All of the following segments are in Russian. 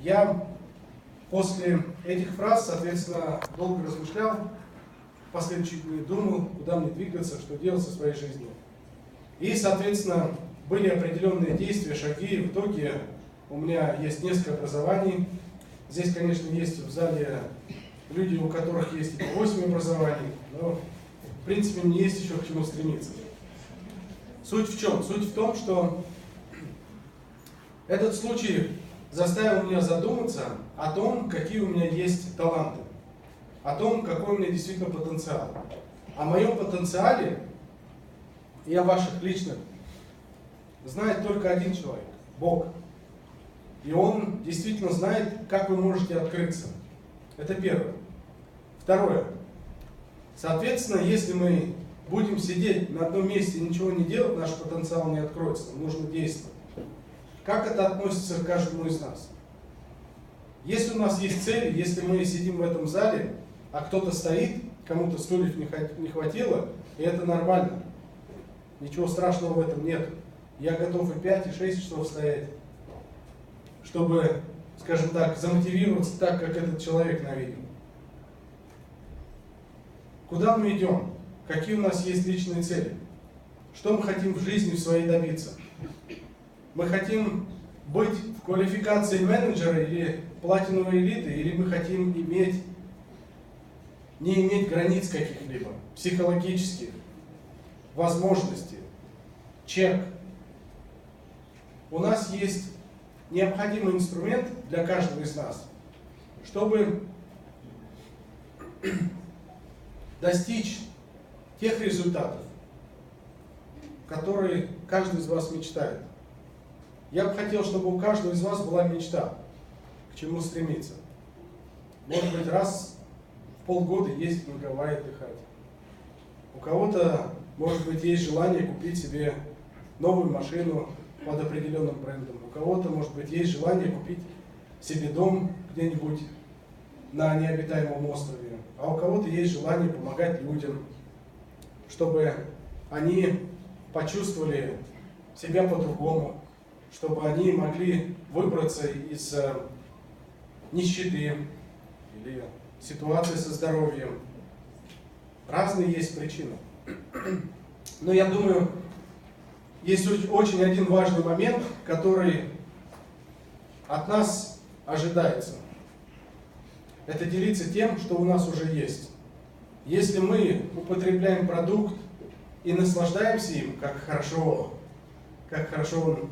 Я после этих фраз, соответственно, долго размышлял, последующие дни думал, куда мне двигаться, что делать со своей жизнью. И, соответственно, были определенные действия, шаги. В итоге у меня есть несколько образований. Здесь, конечно, есть в зале люди, у которых есть и по 8 образований, но, в принципе, мне есть еще к чему стремиться. Суть в чем? Суть в том, что этот случай заставил меня задуматься о том, какие у меня есть таланты, о том, какой у меня действительно потенциал. О моем потенциале и о ваших личных знает только один человек – Бог. И Он действительно знает, как вы можете открыться. Это первое. Второе. Соответственно, если мы будем сидеть на одном месте и ничего не делать, наш потенциал не откроется, нам нужно действовать. Как это относится к каждому из нас? Если у нас есть цели, если мы сидим в этом зале, а кто-то стоит, кому-то стульев не хватило, и это нормально. Ничего страшного в этом нет. Я готов и 5, и 6 часов стоять, чтобы, скажем так, замотивироваться так, как этот человек на видео. Куда мы идем? Какие у нас есть личные цели? Что мы хотим в жизни своей добиться? Мы хотим быть в квалификации менеджера или платиновой элиты, или мы хотим не иметь границ каких-либо, психологических, возможностей, чек. У нас есть необходимый инструмент для каждого из нас, чтобы достичь тех результатов, которые каждый из вас мечтает. Я бы хотел, чтобы у каждого из вас была мечта, к чему стремиться. Может быть, раз в полгода ездить на Гавайи отдыхать. У кого-то, может быть, есть желание купить себе новую машину под определенным брендом. У кого-то, может быть, есть желание купить себе дом где-нибудь на необитаемом острове. А у кого-то есть желание помогать людям, чтобы они почувствовали себя по-другому, чтобы они могли выбраться из нищеты или ситуации со здоровьем. Разные есть причины. Но я думаю, есть очень один важный момент, который от нас ожидается. Это делиться тем, что у нас уже есть. Если мы употребляем продукт и наслаждаемся им, как хорошо он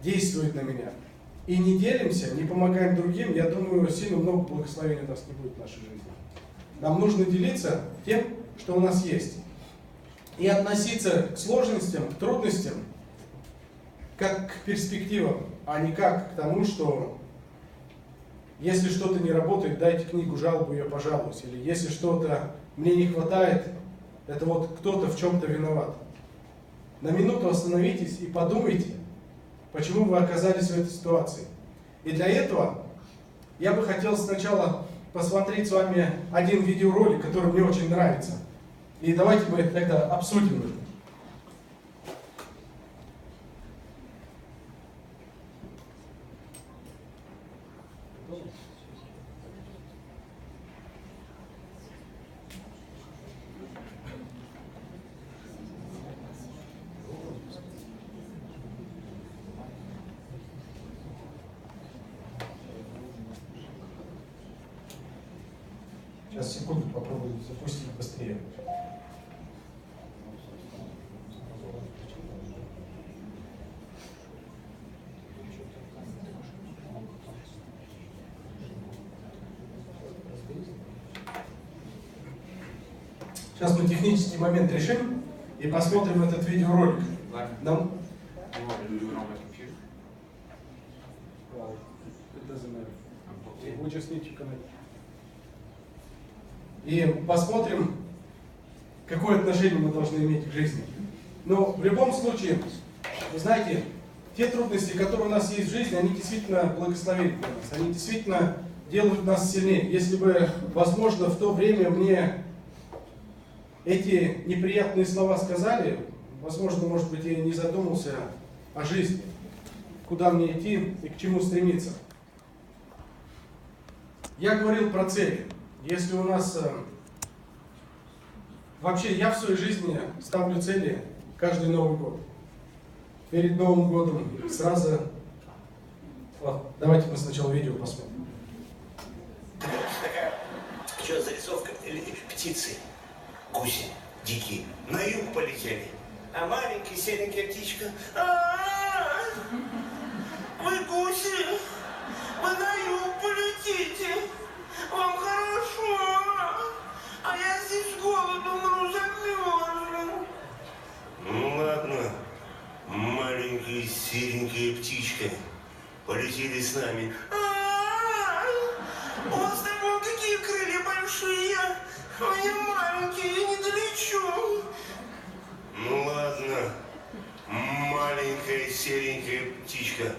действует на меня, и не делимся, не помогаем другим, я думаю, сильно много благословения у нас не будет в нашей жизни. Нам нужно делиться тем, что у нас есть. И относиться к сложностям, к трудностям, как к перспективам, а не как к тому, что если что-то не работает, дайте книгу, жалобу, я пожалуюсь. Или если что-то мне не хватает, это вот кто-то в чем-то виноват. На минуту остановитесь и подумайте, почему вы оказались в этой ситуации. И для этого я бы хотел сначала посмотреть с вами один видеоролик, который мне очень нравится. И давайте мы это тогда обсудим. Сейчас, секунду, попробую запустить быстрее. Сейчас мы технический момент решим и посмотрим этот видеоролик. Нам... И посмотрим, какое отношение мы должны иметь к жизни. Но в любом случае, вы знаете, те трудности, которые у нас есть в жизни, они действительно благословения для нас. Они действительно делают нас сильнее. Если бы, возможно, в то время мне эти неприятные слова сказали, возможно, может быть, я не задумался о жизни, куда мне идти и к чему стремиться. Я говорил про цели. Если у нас... Вообще, я в своей жизни ставлю цели каждый Новый год. Перед Новым годом сразу... Вот, давайте мы сначала видео посмотрим. Такая, что, зарисовка птицы, гуси дикие, на юг полетели. А маленькая серенькая птичка, вы гуси, вы на юг полетите, вам хорошо, а я здесь с голоду умру, замерзну. Ну ладно, маленькая серенькая птичка, полетели с нами. У вас там вон какие крылья большие, а я маленький, я не долечу. Ну ладно, маленькая серенькая птичка,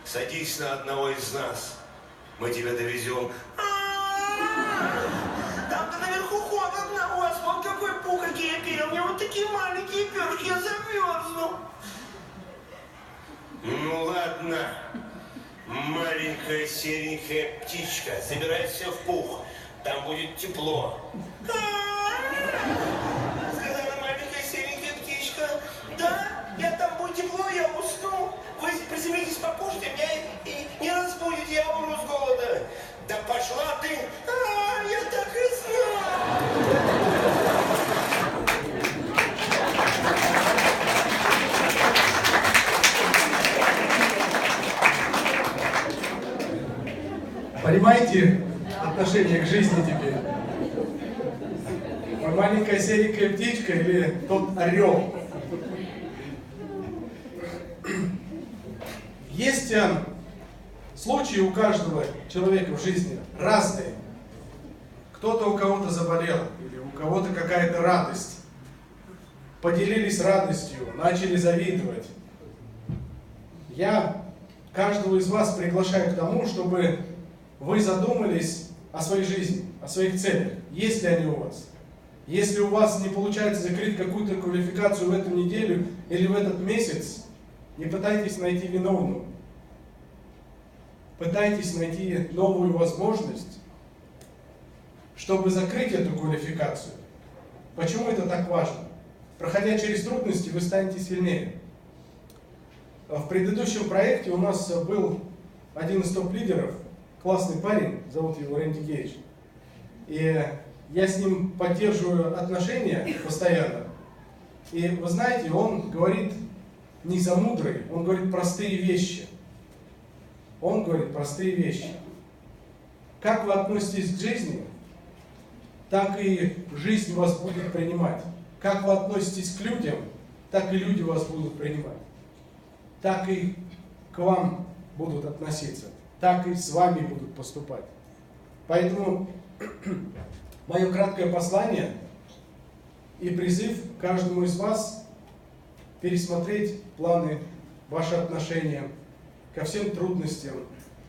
садись на одного из нас, мы тебя довезем. Там-то наверху холодно, у вас вот какой пух, какие перья, у меня вот такие маленькие перышки, я замерзну. Ну ладно, маленькая серенькая птичка, собирайся в пух, там будет тепло. Сказала маленькая серенькая птичка, да, я там будет тепло, я усну. Вы приземлитесь покушать, а меня и не разбудите, я умру с голода. Да пошла ты, я так и знал. Понимаете отношение к жизни теперь? Вы маленькая серенькая птичка или тот орел? Есть случаи у каждого человека в жизни разные. Кто-то у кого-то заболел, или у кого-то какая-то радость. Поделились радостью, начали завидовать. Я каждого из вас приглашаю к тому, чтобы вы задумались о своей жизни, о своих целях. Есть ли они у вас? Если у вас не получается закрыть какую-то квалификацию в эту неделю или в этот месяц, не пытайтесь найти виновного. Пытайтесь найти новую возможность, чтобы закрыть эту квалификацию. Почему это так важно? Проходя через трудности, вы станете сильнее. В предыдущем проекте у нас был один из топ-лидеров, классный парень, зовут его Рэнди Гейдж. И я с ним поддерживаю отношения постоянно. И вы знаете, он говорит не замудрые, он говорит простые вещи. Он говорит простые вещи. Как вы относитесь к жизни, так и жизнь вас будет принимать. Как вы относитесь к людям, так и люди вас будут принимать. Так и к вам будут относиться. Так и с вами будут поступать. Поэтому мое краткое послание и призыв каждому из вас пересмотреть планы, ваши отношения ко всем трудностям,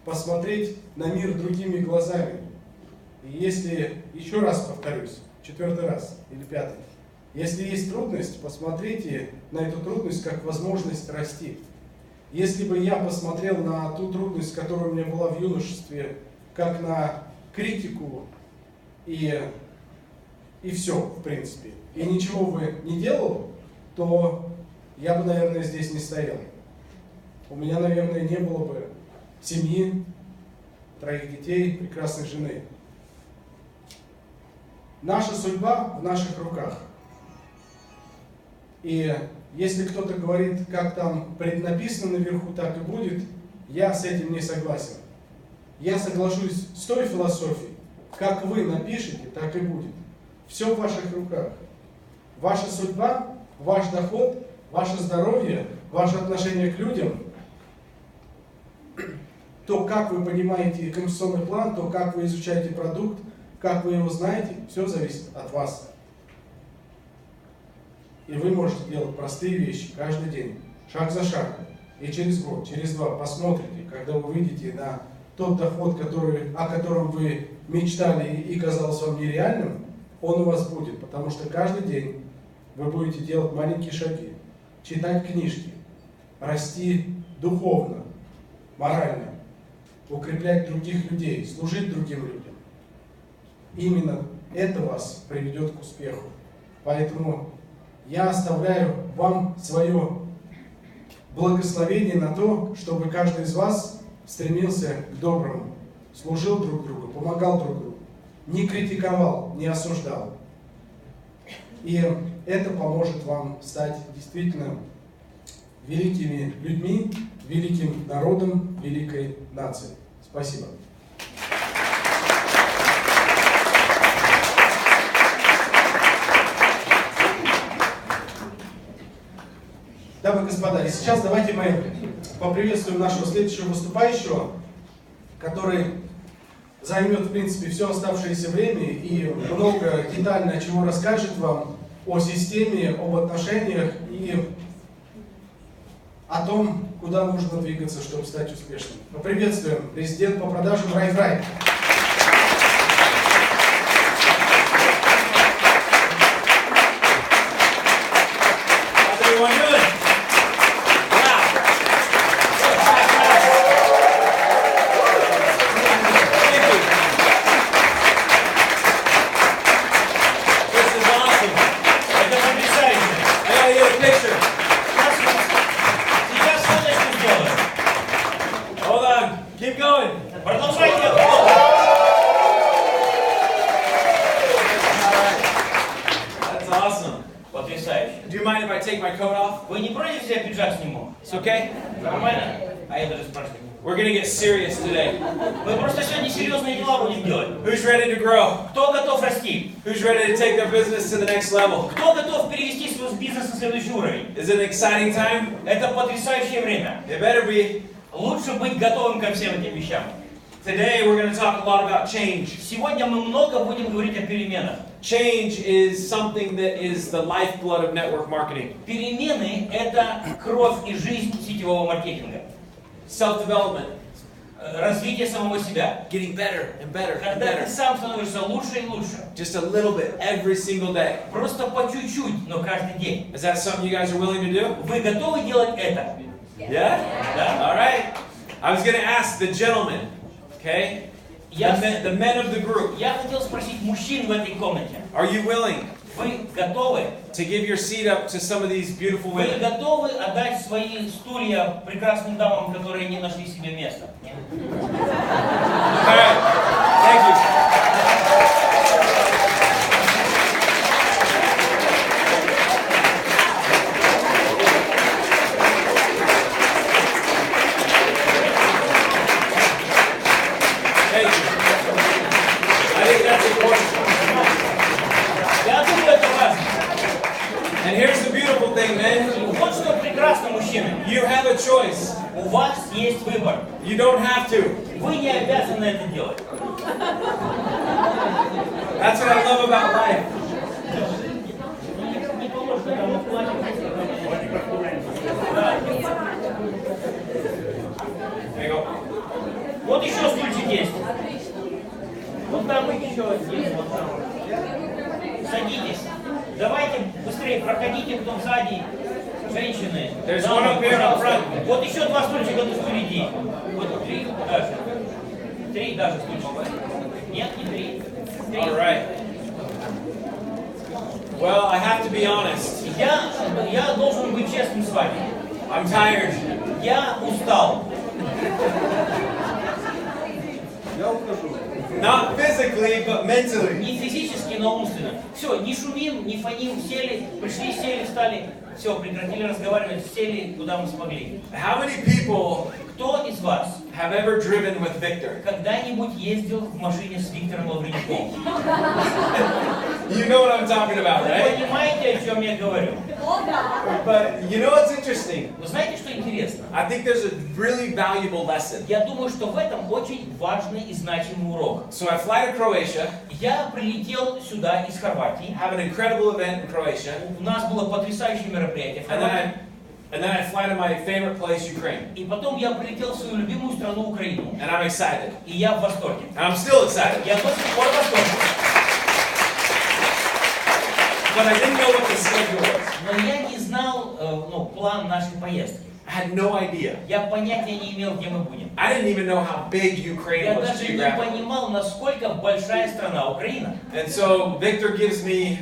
посмотреть на мир другими глазами. И если, еще раз повторюсь, 4-й раз или 5-й, если есть трудность, посмотрите на эту трудность как возможность расти. Если бы я посмотрел на ту трудность, которая у меня была в юношестве, как на критику и все, в принципе, и ничего бы не делал, то я бы, наверное, здесь не стоял. У меня, наверное, не было бы семьи, 3 детей, прекрасной жены. Наша судьба в наших руках. И если кто-то говорит, как там преднаписано наверху, так и будет, я с этим не согласен. Я соглашусь с той философией, как вы напишете, так и будет. Все в ваших руках. Ваша судьба, ваш доход, ваше здоровье, ваше отношение к людям, то, как вы понимаете коммуникационный план, то, как вы изучаете продукт, как вы его знаете, все зависит от вас. И вы можете делать простые вещи каждый день, шаг за шагом. И через год, через 2 посмотрите, когда вы выйдете на тот доход, о котором вы мечтали и казался вам нереальным, он у вас будет. Потому что каждый день вы будете делать маленькие шаги, читать книжки, расти духовно, морально. укреплять других людей, служить другим людям. Именно это вас приведет к успеху. Поэтому я оставляю вам свое благословение на то, чтобы каждый из вас стремился к доброму, служил друг другу, помогал друг другу, не критиковал, не осуждал. И это поможет вам стать действительно великими людьми, великим народом, великой нацией. Спасибо. Дамы и господа, и сейчас давайте мы поприветствуем нашего следующего выступающего, который займет, в принципе, все оставшееся время и много детально чего расскажет вам о системе, об отношениях и о том, куда нужно двигаться, чтобы стать успешным. Поприветствуем президент по продажам Рай Фрай. Вы не против, если я пиджак сниму? It's okay? Нормально? А я даже спрашиваю. We're gonna get serious today. Мы просто сегодня серьезные дела будем делать. Who's ready to grow? Кто готов расти? Who's ready to take their business to the next level? Кто готов перевести свой бизнес на следующий уровень? Is it an exciting time? Это потрясающее время. It better be. Lучше быть готовым ко всем этим вещам. Today we're going to talk a lot about change. Сегодня мы много будем говорить о переменах. Change is something that is the lifeblood of network marketing. Перемены – это кровь и жизнь сетевого маркетинга. Self-development. Развитие самого себя. Getting better and better and Когда ты better. сам становишься лучше и лучше. Just a little bit every single day. Просто по чуть-чуть, но каждый день. Is that something you guys are willing to do? Вы готовы делать это? Yeah? Да? All right. I was going to ask the gentlemen, okay? The men of the group. Я хотел спросить мужчин в этой комнате. Are you willing Вы готовы? to give your seat up to some of these beautiful Вы women? готовы отдать свои стулья прекрасным дамам, которые не нашли себе места? Нет? All right. Thank you. Thank you. I think that's important. Я думаю, это важно. And here's the beautiful thing, man. Вот что прекрасно, мужчины. You have a choice. У вас есть выбор. You don't have to. Вы не обязаны это делать. That's what I love about life. Не поможет, когда мы платим. There you go. Вот еще стульчик есть. Вот там еще есть. Вот там. Садитесь. Давайте быстрее проходите, кто сзади. Женщины. There's дамы, one up here up пожалуйста. front. Вот еще два стульчика тут впереди. Вот три даже. Три даже стульчика. Нет, не три. Три. All right. Well, I have to be honest. Я должен быть честным с вами. I'm tired. Я устал. Not physically, but mentally. Не физически, но умственно. Все, не шумим, не фоним, сели, пришли, сели, встали. Все, прекратили разговаривать, сели, куда мы смогли. How many people Кто из вас have ever driven with Victor? когда-нибудь ездил в машине с Виктором Лавренюком? You know what I'm talking about, Вы right? понимаете, о чем я говорю? But you know what's interesting? Вы знаете, что интересно? I think there's a really valuable lesson. Я думаю, что в этом очень важный и значимый урок. So I fly to Croatia, Я прилетел сюда из Хорватии. have an incredible event in Croatia, У нас было потрясающее мероприятие в and Хорватии. then I fly to my favorite place, Ukraine, И потом я прилетел в свою любимую страну Украину. and I'm excited. И я в восторге. And I'm still excited, Я до сих пор в восторге. but I didn't know what the schedule was. Но я не знал план нашей поездки. I had no idea. Я понятия не имел, где мы будем. I didn't even know how big Ukraine Я was даже не geographically. понимал, насколько большая страна Украина. And so Victor gives me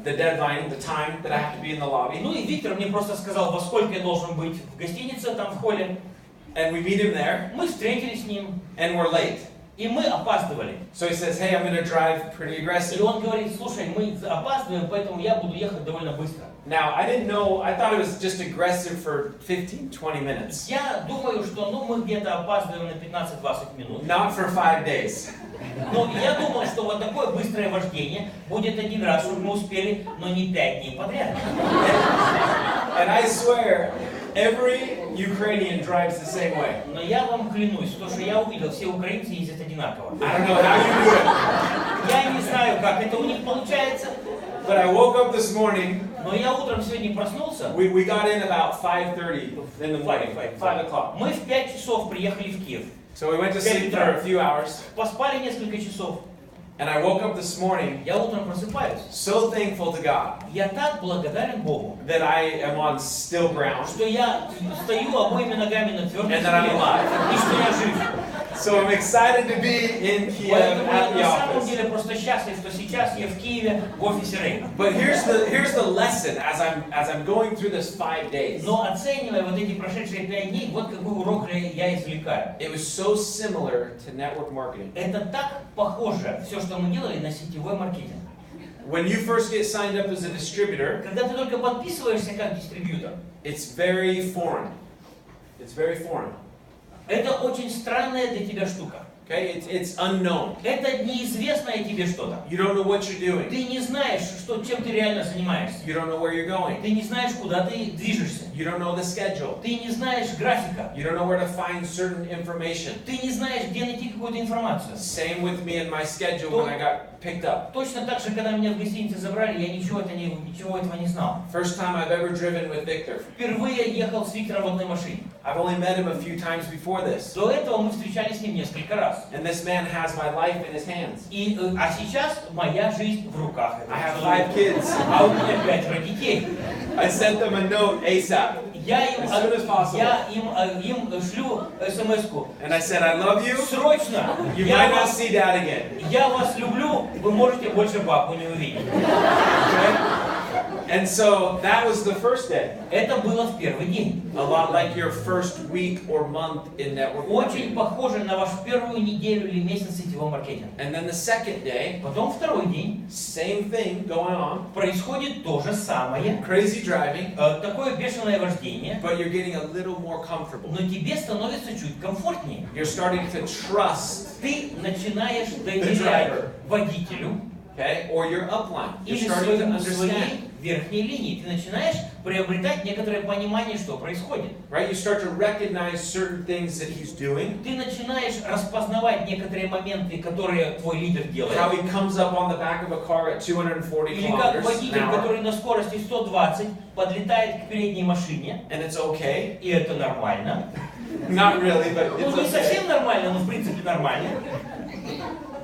the deadline, the time that I have to be in the lobby. Ну и Виктор мне просто сказал, во сколько я должен быть в гостинице, там в холле. And we meet him there, Мы встретились с ним, and we're late. и мы опаздывали. So he says, hey, I'm going to drive pretty И aggressive. он говорит, слушай, мы опаздываем, поэтому я буду ехать довольно быстро. Now, I didn't know, I thought it was just aggressive for 15-20 minutes. Я думаю, что мы где-то опаздываем на 15-20 минут. Not for 5 days. Но я думал, что вот такое быстрое вождение будет один раз, чтобы мы успели, но не 5 дней подряд. And I swear, every Ukrainian drives the same way. Но я вам клянусь, то, что я увидел, все украинцы ездят одинаково. I don't know how you do it. Я не знаю, как это у них получается, But I woke up this morning, но я утром сегодня проснулся. we got in about 5:30 in the morning, 5 o'clock. Мы в 5 часов приехали в Киев. So we went to sleep for a few hours. Поспали несколько часов. And I woke up this morning Я утром просыпаюсь. so thankful to God Я так благодарен Богу, that I am on still ground. что я стою обоими ногами на твердой And that I'm земле, alive. и что я жив. So I'm excited to be in Kiev Поэтому я at the на самом office. деле просто счастлив, что сейчас я в Киеве в офисе Рай. But here's the lesson as I'm going through this 5 days. Но оценивая вот эти прошедшие 5 дней, вот какой урок я извлекаю. It was so similar to network marketing. Это так похоже, все, что мы делали, на сетевой маркетинг. When you first get signed up as a distributor, Когда ты только подписываешься как дистрибьютор, it's very foreign. It's very foreign. это очень странная для тебя штука. Okay? It's unknown. Это неизвестное тебе что-то. You don't know what you're doing. Ты не знаешь, чем ты реально занимаешься. You don't know where you're going. Ты не знаешь, куда ты движешься. You don't know the schedule. Ты не знаешь графика. You don't know where to find certain information. Ты не знаешь, где найти какую-то информацию. Same with me and my schedule when I got picked up. Точно так же, когда меня в гостинице забрали, я ничего этого не знал. First time I've ever driven with Victor. Впервые ехал с Виктором в одной машине. I've only met him a few times before this. До этого мы встречались с ним несколько раз. And this man has my life in his hands. А сейчас моя жизнь в руках. I have 5 kids. А у меня 5 детей. I sent them a note ASAP. Я им, As soon as possible. я им шлю смс-ку. And I said, I love you. Срочно! You might not see Dad again. Я вас люблю, вы можете больше папу не увидеть. Okay? And so that was the first day. Это было в первый день. A lot like your first week or month in network Очень marketing. похоже на вашу первую неделю или месяц сетевого маркетинга. And then the second day, Потом второй день. same thing going on. Происходит то же самое. Crazy driving, Такое бешеное вождение. but you're getting a little more comfortable. Но тебе становится чуть комфортнее. You're starting to trust, Ты начинаешь доверять driver. водителю okay, or your upline. You're или starting to своей understand, верхней линии. Ты начинаешь приобретать некоторое понимание, что происходит. right? You start to recognize certain things that he's doing, Ты начинаешь распознавать некоторые моменты, которые твой лидер делает. how he comes up on the back of a car at 240 Или как kilometers an водитель, hour, который на скорости 120 подлетает к передней машине, and it's okay. и это нормально. Not really, but Ну, it's не okay. совсем нормально, но в принципе нормально.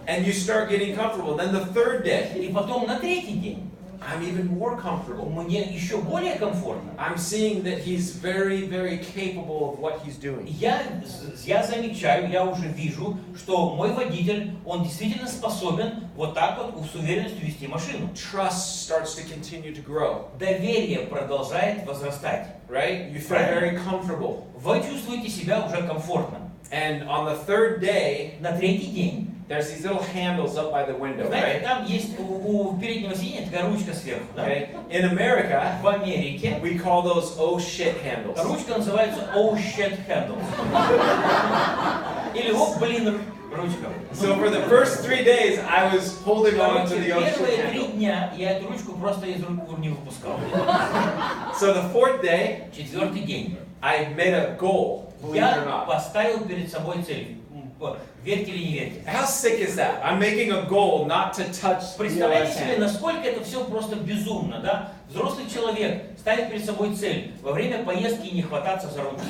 And you start getting comfortable. Then the third day, И потом на третий день I'm even more comfortable. мне еще более комфортно. I'm seeing that he's very, very capable of what he's doing. Я замечаю, я уже вижу, что мой водитель, он действительно способен вот так вот с уверенностью вести машину. Trust starts to continue to grow, Доверие продолжает возрастать. right? You feel very comfortable. Вы чувствуете себя уже комфортно. And on the third day, На третий день, there's these little handles up by the window, знаете, right? там есть у переднего сиденья такая ручка сверху. Да? Okay. In America, В Америке we call those oh shit handles. ручка называется oh shit handle. Или oh блин ручка. So for the first 3 days, I was holding on to Короче, the oh shit первые 3 handle. дня я эту ручку просто из рук не выпускал. So the fourth day, Четвертый день. I made a goal, believe it or Я not. поставил перед собой цель. Верьте или не верьте. How sick is that? I'm making a goal not to touch the Представляете left себе, hand. насколько это все просто безумно, да? Взрослый человек ставит перед собой цель во время поездки не хвататься за ручку.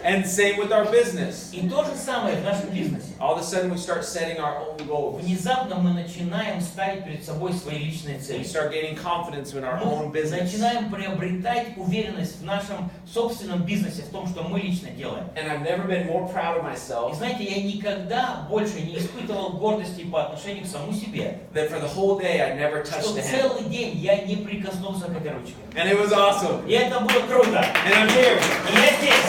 And same with our business. И то же самое в нашем бизнесе. All of a sudden we start setting our own goals. Внезапно мы начинаем ставить перед собой свои личные We цели. start gaining confidence in our Мы own business. начинаем приобретать уверенность в нашем собственном бизнесе, в том, что мы лично делаем. And I've never been more proud of И myself знаете, я никогда больше не испытывал гордости по отношению к самому себе. that for the whole day I never touched Что the handle. целый день я не прикоснулся к этой ручке. And it was awesome. И это было круто. And I'm here. И я здесь.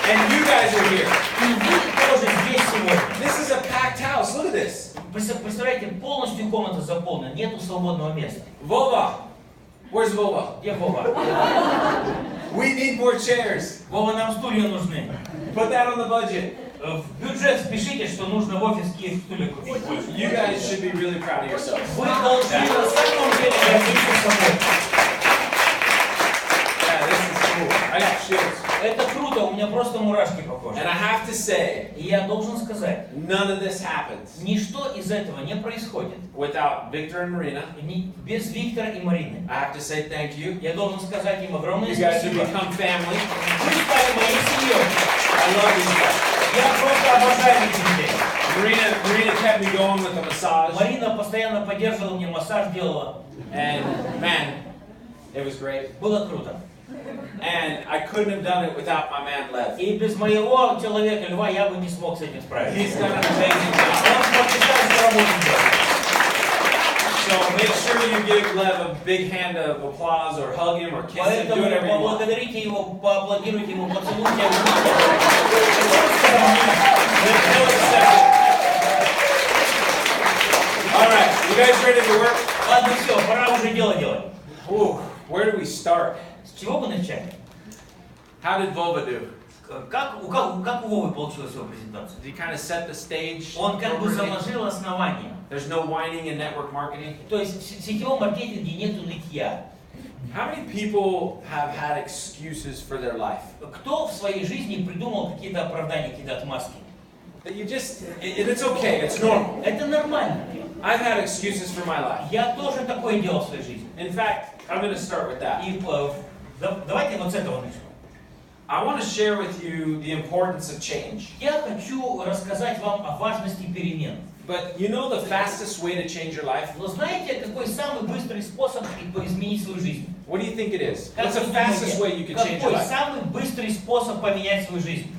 And you guys are here. И вы тоже здесь сегодня. This is a packed house. Look at this. Представляете, полностью комната заполнена, нету свободного места. Vova. Where's Vova? Где Вова? We need more chairs. Вова, нам стулья нужны. Put that on the budget. В бюджет впишите, что нужно в офис Киев стулья купить. You guys should be really proud of yourselves. Вы должны на самом деле гордиться собой. Yeah, this is cool. I got chills. Это круто, у меня просто мурашки по коже. And I have to say, И я должен сказать, none of this happens ничто из этого не происходит without Victor and Marina. Без Виктора и Марины. I have to say thank you. Я должен сказать им огромное You guys have спасибо. become family. Вы стали моей семьей. I love you guys. Я просто обожаю этих людей. Marina kept me going with the massage. Марина постоянно поддерживала мне, массаж делала. And man, it was great. Было круто. And I couldn't have done it without my man Lev. И без моего человека, Льва, я бы не смог с этим справиться. He's done an amazing job. Он потрясающую работу делает. So make sure you give Lev a big hand of applause or hug him or kiss him. Do Поэтому whatever you want. поблагодарите его, поаплодируйте ему, поцелуйте его. All right, you guys ready to work? Ладно, все, пора уже дело делать. Ooh, where do we start? С чего бы начать? How did Vova do? Как у Вовы получилась его презентация? Did he kind of set the stage? Он как бы заложил основание. There's no whining in network marketing. То есть в сетевом маркетинге нету нытья. How many people have had excuses for their life? Кто в своей жизни придумал какие-то оправдания, какие-то отмазки? That you just, it's okay, it's normal. Это нормально. I've had excuses for my life. Я тоже такое делал в своей жизни. In fact, I'm going to start with that. И давайте вот с этого начнем. I want to share with you the importance of change. Я хочу рассказать вам о важности перемен. But you know the fastest way to change your life? Но знаете, какой самый быстрый способ изменить свою жизнь? What do you think it is? Как What's the вы fastest way думаете, you can change your какой life? самый быстрый способ поменять свою жизнь?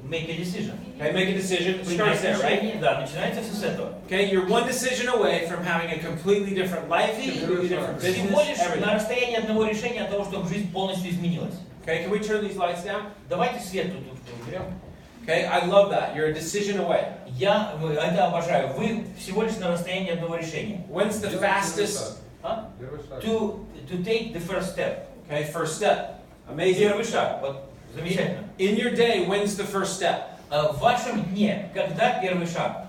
Make a decision. Okay, make a decision. It Принять starts there, right? решение. Да, начинается все с этого. Okay, you're one decision away from having a completely different life, completely different Всего лишь business, на everything. расстоянии одного решения от того, чтобы жизнь полностью изменилась. Okay, can we turn these lights down? Давайте свет тут уберем. Okay, I love that. You're a decision away. Я это обожаю. Вы всего лишь на расстоянии одного решения. When's the fastest? А? To take the first step. Okay, first step. Amazing. Первый шаг. Вот, замечательно. In your day, when's the first step? В вашем дне, когда первый шаг?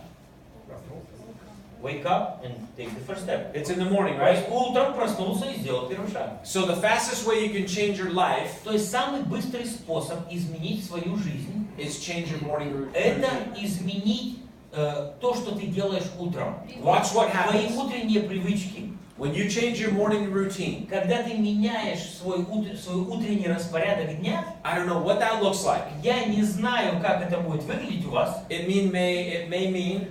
Wake up and take the first step. It's in the morning, То right? есть утром проснулся и сделал первый шаг. So the fastest way you can change your life То есть самый быстрый способ изменить свою жизнь is change your morning routine. это изменить то, что ты делаешь утром. Watch what Твои happens. утренние привычки. When you change your morning routine, Когда ты меняешь свой утренний распорядок дня, I don't know what that looks like. я не знаю, как это будет выглядеть у вас. It may mean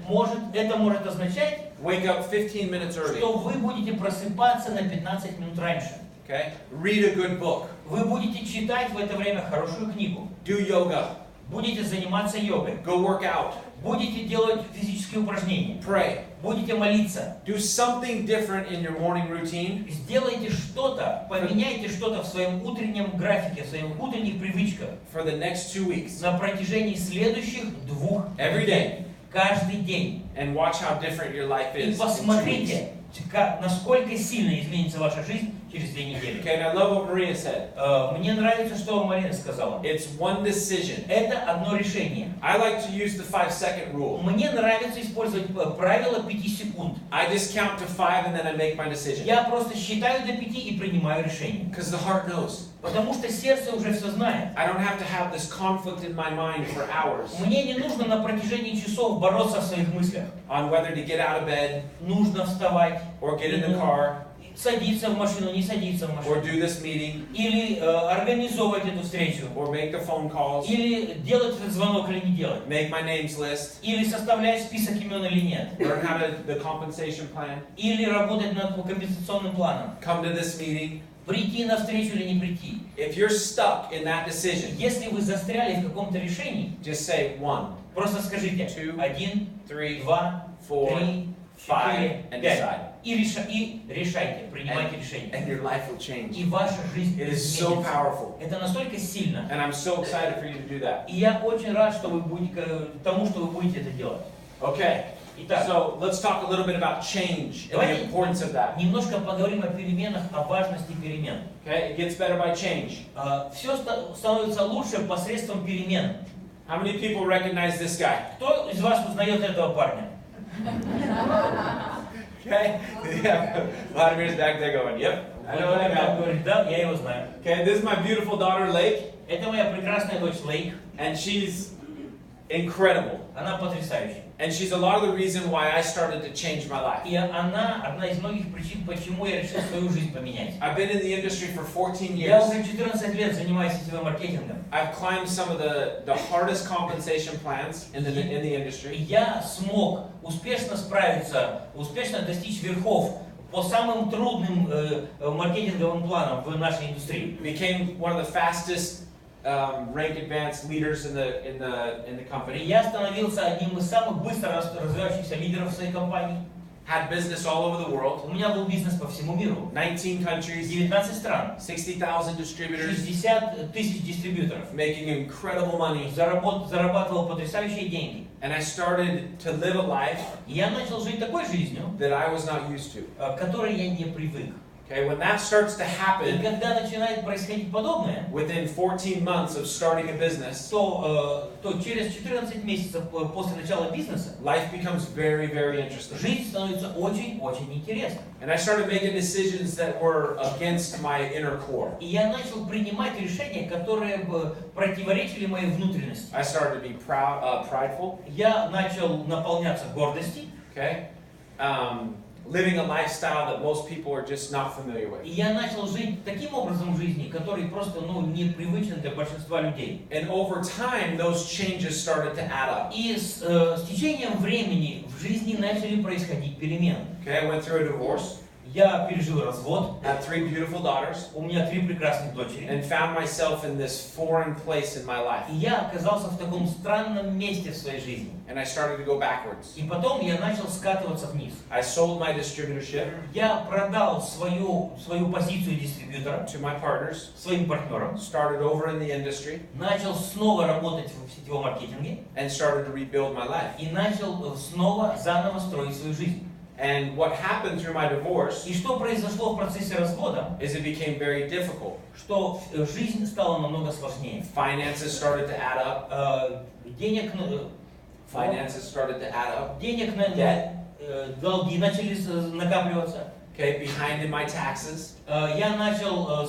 Это может означать, wake up 15 minutes early. что вы будете просыпаться на 15 минут раньше. Okay? Read a good book. Вы будете читать в это время хорошую книгу. Do yoga. Будете заниматься йогой. Go work out. Будете делать физические упражнения. Pray. Будете молиться. Do something different in your morning routine Сделайте что-то, поменяйте что-то в своем утреннем графике, в своих утренних привычках for the next 2 weeks. на протяжении следующих 2 Every day. Каждый день. And watch how different your life И is in 2 weeks. посмотрите, насколько сильно изменится ваша жизнь через 2 недели. Okay, and I love what Maria said. Мне нравится, что Марина сказала. It's one decision. Это одно решение. I like to use the 5-second rule. Мне нравится использовать правило 5 секунд. I just count to 5 and then I make my decision. Я просто считаю до 5 и принимаю решение. Because the heart knows. Потому что сердце уже все знает. I don't have to have this conflict in my mind for hours Мне не нужно на протяжении часов бороться в своих мыслях. on whether to get out of bed Нужно вставать. or get in the car. садиться в машину, не садиться в or машину. do this meeting, Или организовывать эту встречу. or make the phone calls, Или делать этот звонок или не делать. make my names list, Или составлять список имен или нет. learn how to the compensation plan, Или работать над компенсационным планом. come to this meeting. Прийти на встречу или не прийти. If you're stuck in that decision, Если вы застряли в каком-то решении, just say 1, просто скажите 2, 1, 3, 2, 4, 3, 5, 4, and 5. decide. И решайте, принимайте решение. And your life will change. И ваша жизнь It is so изменится. powerful. Это настолько сильно. And I'm so excited for you to do that. И я очень рад, что вы будете, тому, что вы будете это делать. Okay. Итак, So let's talk a little bit about change and the importance of that. немножко поговорим о переменах, о важности перемен. Okay, it gets better by change. Все становится лучше посредством перемен. How many people recognize this guy? Кто из вас узнает этого парня? Okay, yeah. Vladimir's back there going, yep, I know that guy. Говорит, да, я его знаю. Okay, this is my beautiful daughter Lake, Это моя прекрасная дочь Лейк. and she's incredible. Она потрясающая. And she's a lot of the reason why I started to change my life. И она одна из многих причин, почему я решил свою жизнь поменять. I've been in the industry for 14 Я years. уже 14 лет занимаюсь сетевым маркетингом. I've climbed some of the hardest compensation plans in the И industry. я смог успешно справиться, успешно достичь верхов по самым трудным маркетинговым планам в нашей индустрии. Became one of the fastest rank advanced leaders in the И company. я становился одним из самых быстро развивающихся лидеров в своей компании. Had business all over the world. У меня был бизнес по всему миру. 19 countries, 19 стран, 60,000 distributors, 60 тысяч дистрибьюторов. making incredible money. Зарабатывал потрясающие деньги. And I started to live a life И я начал жить такой жизнью, that I was not used to. к которой я не привык. Okay, when that starts to И happen когда начинает происходить подобное, within 14 months of starting a business, то через 14 месяцев после начала бизнеса life becomes very, very interesting. жизнь становится очень-очень интересной. And I started making decisions that were against my inner core. И я начал принимать решения, которые противоречили моей внутренности. I started to be prideful, Я начал наполняться гордостью. okay? Living a lifestyle that most people are just not familiar with. И я начал жить таким образом жизни, который просто непривычен для большинства людей. And over time, those changes started to add up. И с течением времени в жизни начали происходить перемены. Okay, I went through a divorce, Я пережил развод, had 3 beautiful daughters, у меня 3 прекрасных дочери. and found myself in this foreign place in my life. И я оказался в таком странном месте в своей жизни. And I started to go backwards. И потом я начал скатываться вниз. I sold my distributorship Я продал свою позицию дистрибьютора to my partners, своим партнерам, started over in the industry, начал снова работать в сетевом маркетинге and started to rebuild my life. и начал снова заново строить свою жизнь. And what happened through my divorce И что произошло в процессе развода, is it became very difficult. что жизнь стала намного сложнее. Finances started to add up. Денег Debt. долги начали накапливаться. Okay, behind in my taxes. Я начал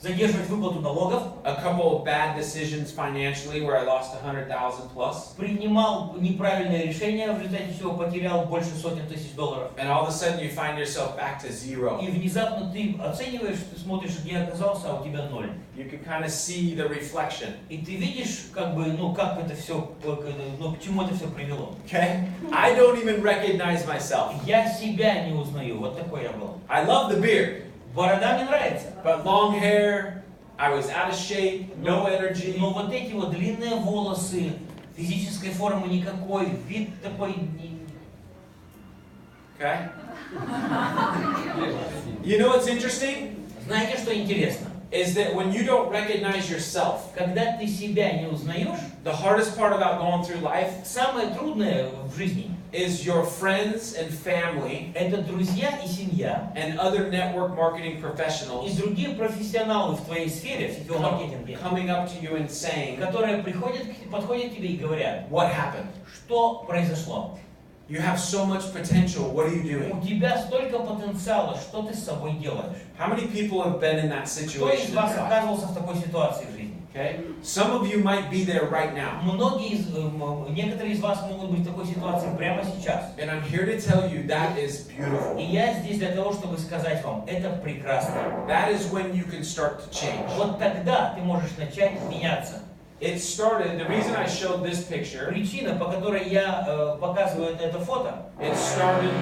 задерживать выплату налогов. A couple of bad decisions financially where I lost 100,000 plus. Принимал неправильные решения, в результате чего потерял больше сотен тысяч долларов. And all of a sudden you find yourself back to zero. И внезапно ты оцениваешь, ты смотришь, где оказался, а у тебя ноль. You can kind of see the reflection. И ты видишь, как это все, к чему это все привело. Okay? I don't even recognize myself. Я себя не узнаю, вот такой я был. I love the beard, Борода мне нравится. but long hair, I was out of shape, no energy. Но вот эти вот длинные волосы, физической формы никакой, вид такой... Okay? You know what's interesting? Знаете, что интересно? Is that when you don't recognize yourself, Когда ты себя не узнаешь, the hardest part about going through life самое трудное в жизни is your friends and family – это друзья и семья, and other network marketing и professionals другие профессионалы в твоей сфере, в сетевом маркетинге, coming up to you and saying, которые подходят к тебе и говорят, what happened? что произошло. You have so much potential, what are you У doing? тебя столько потенциала, что ты с собой делаешь. How many people have been in that Кто из situation in вас their life? оказывался в такой ситуации в жизни? Okay? Some of you might be there right now. Некоторые из вас могут быть в такой ситуации прямо сейчас. And I'm here to tell you that is beautiful. И я здесь для того, чтобы сказать вам, это прекрасно. That is when you can start to change. Вот тогда ты можешь начать меняться. It started, the reason I showed this picture, Причина, по которой я показываю это фото, it started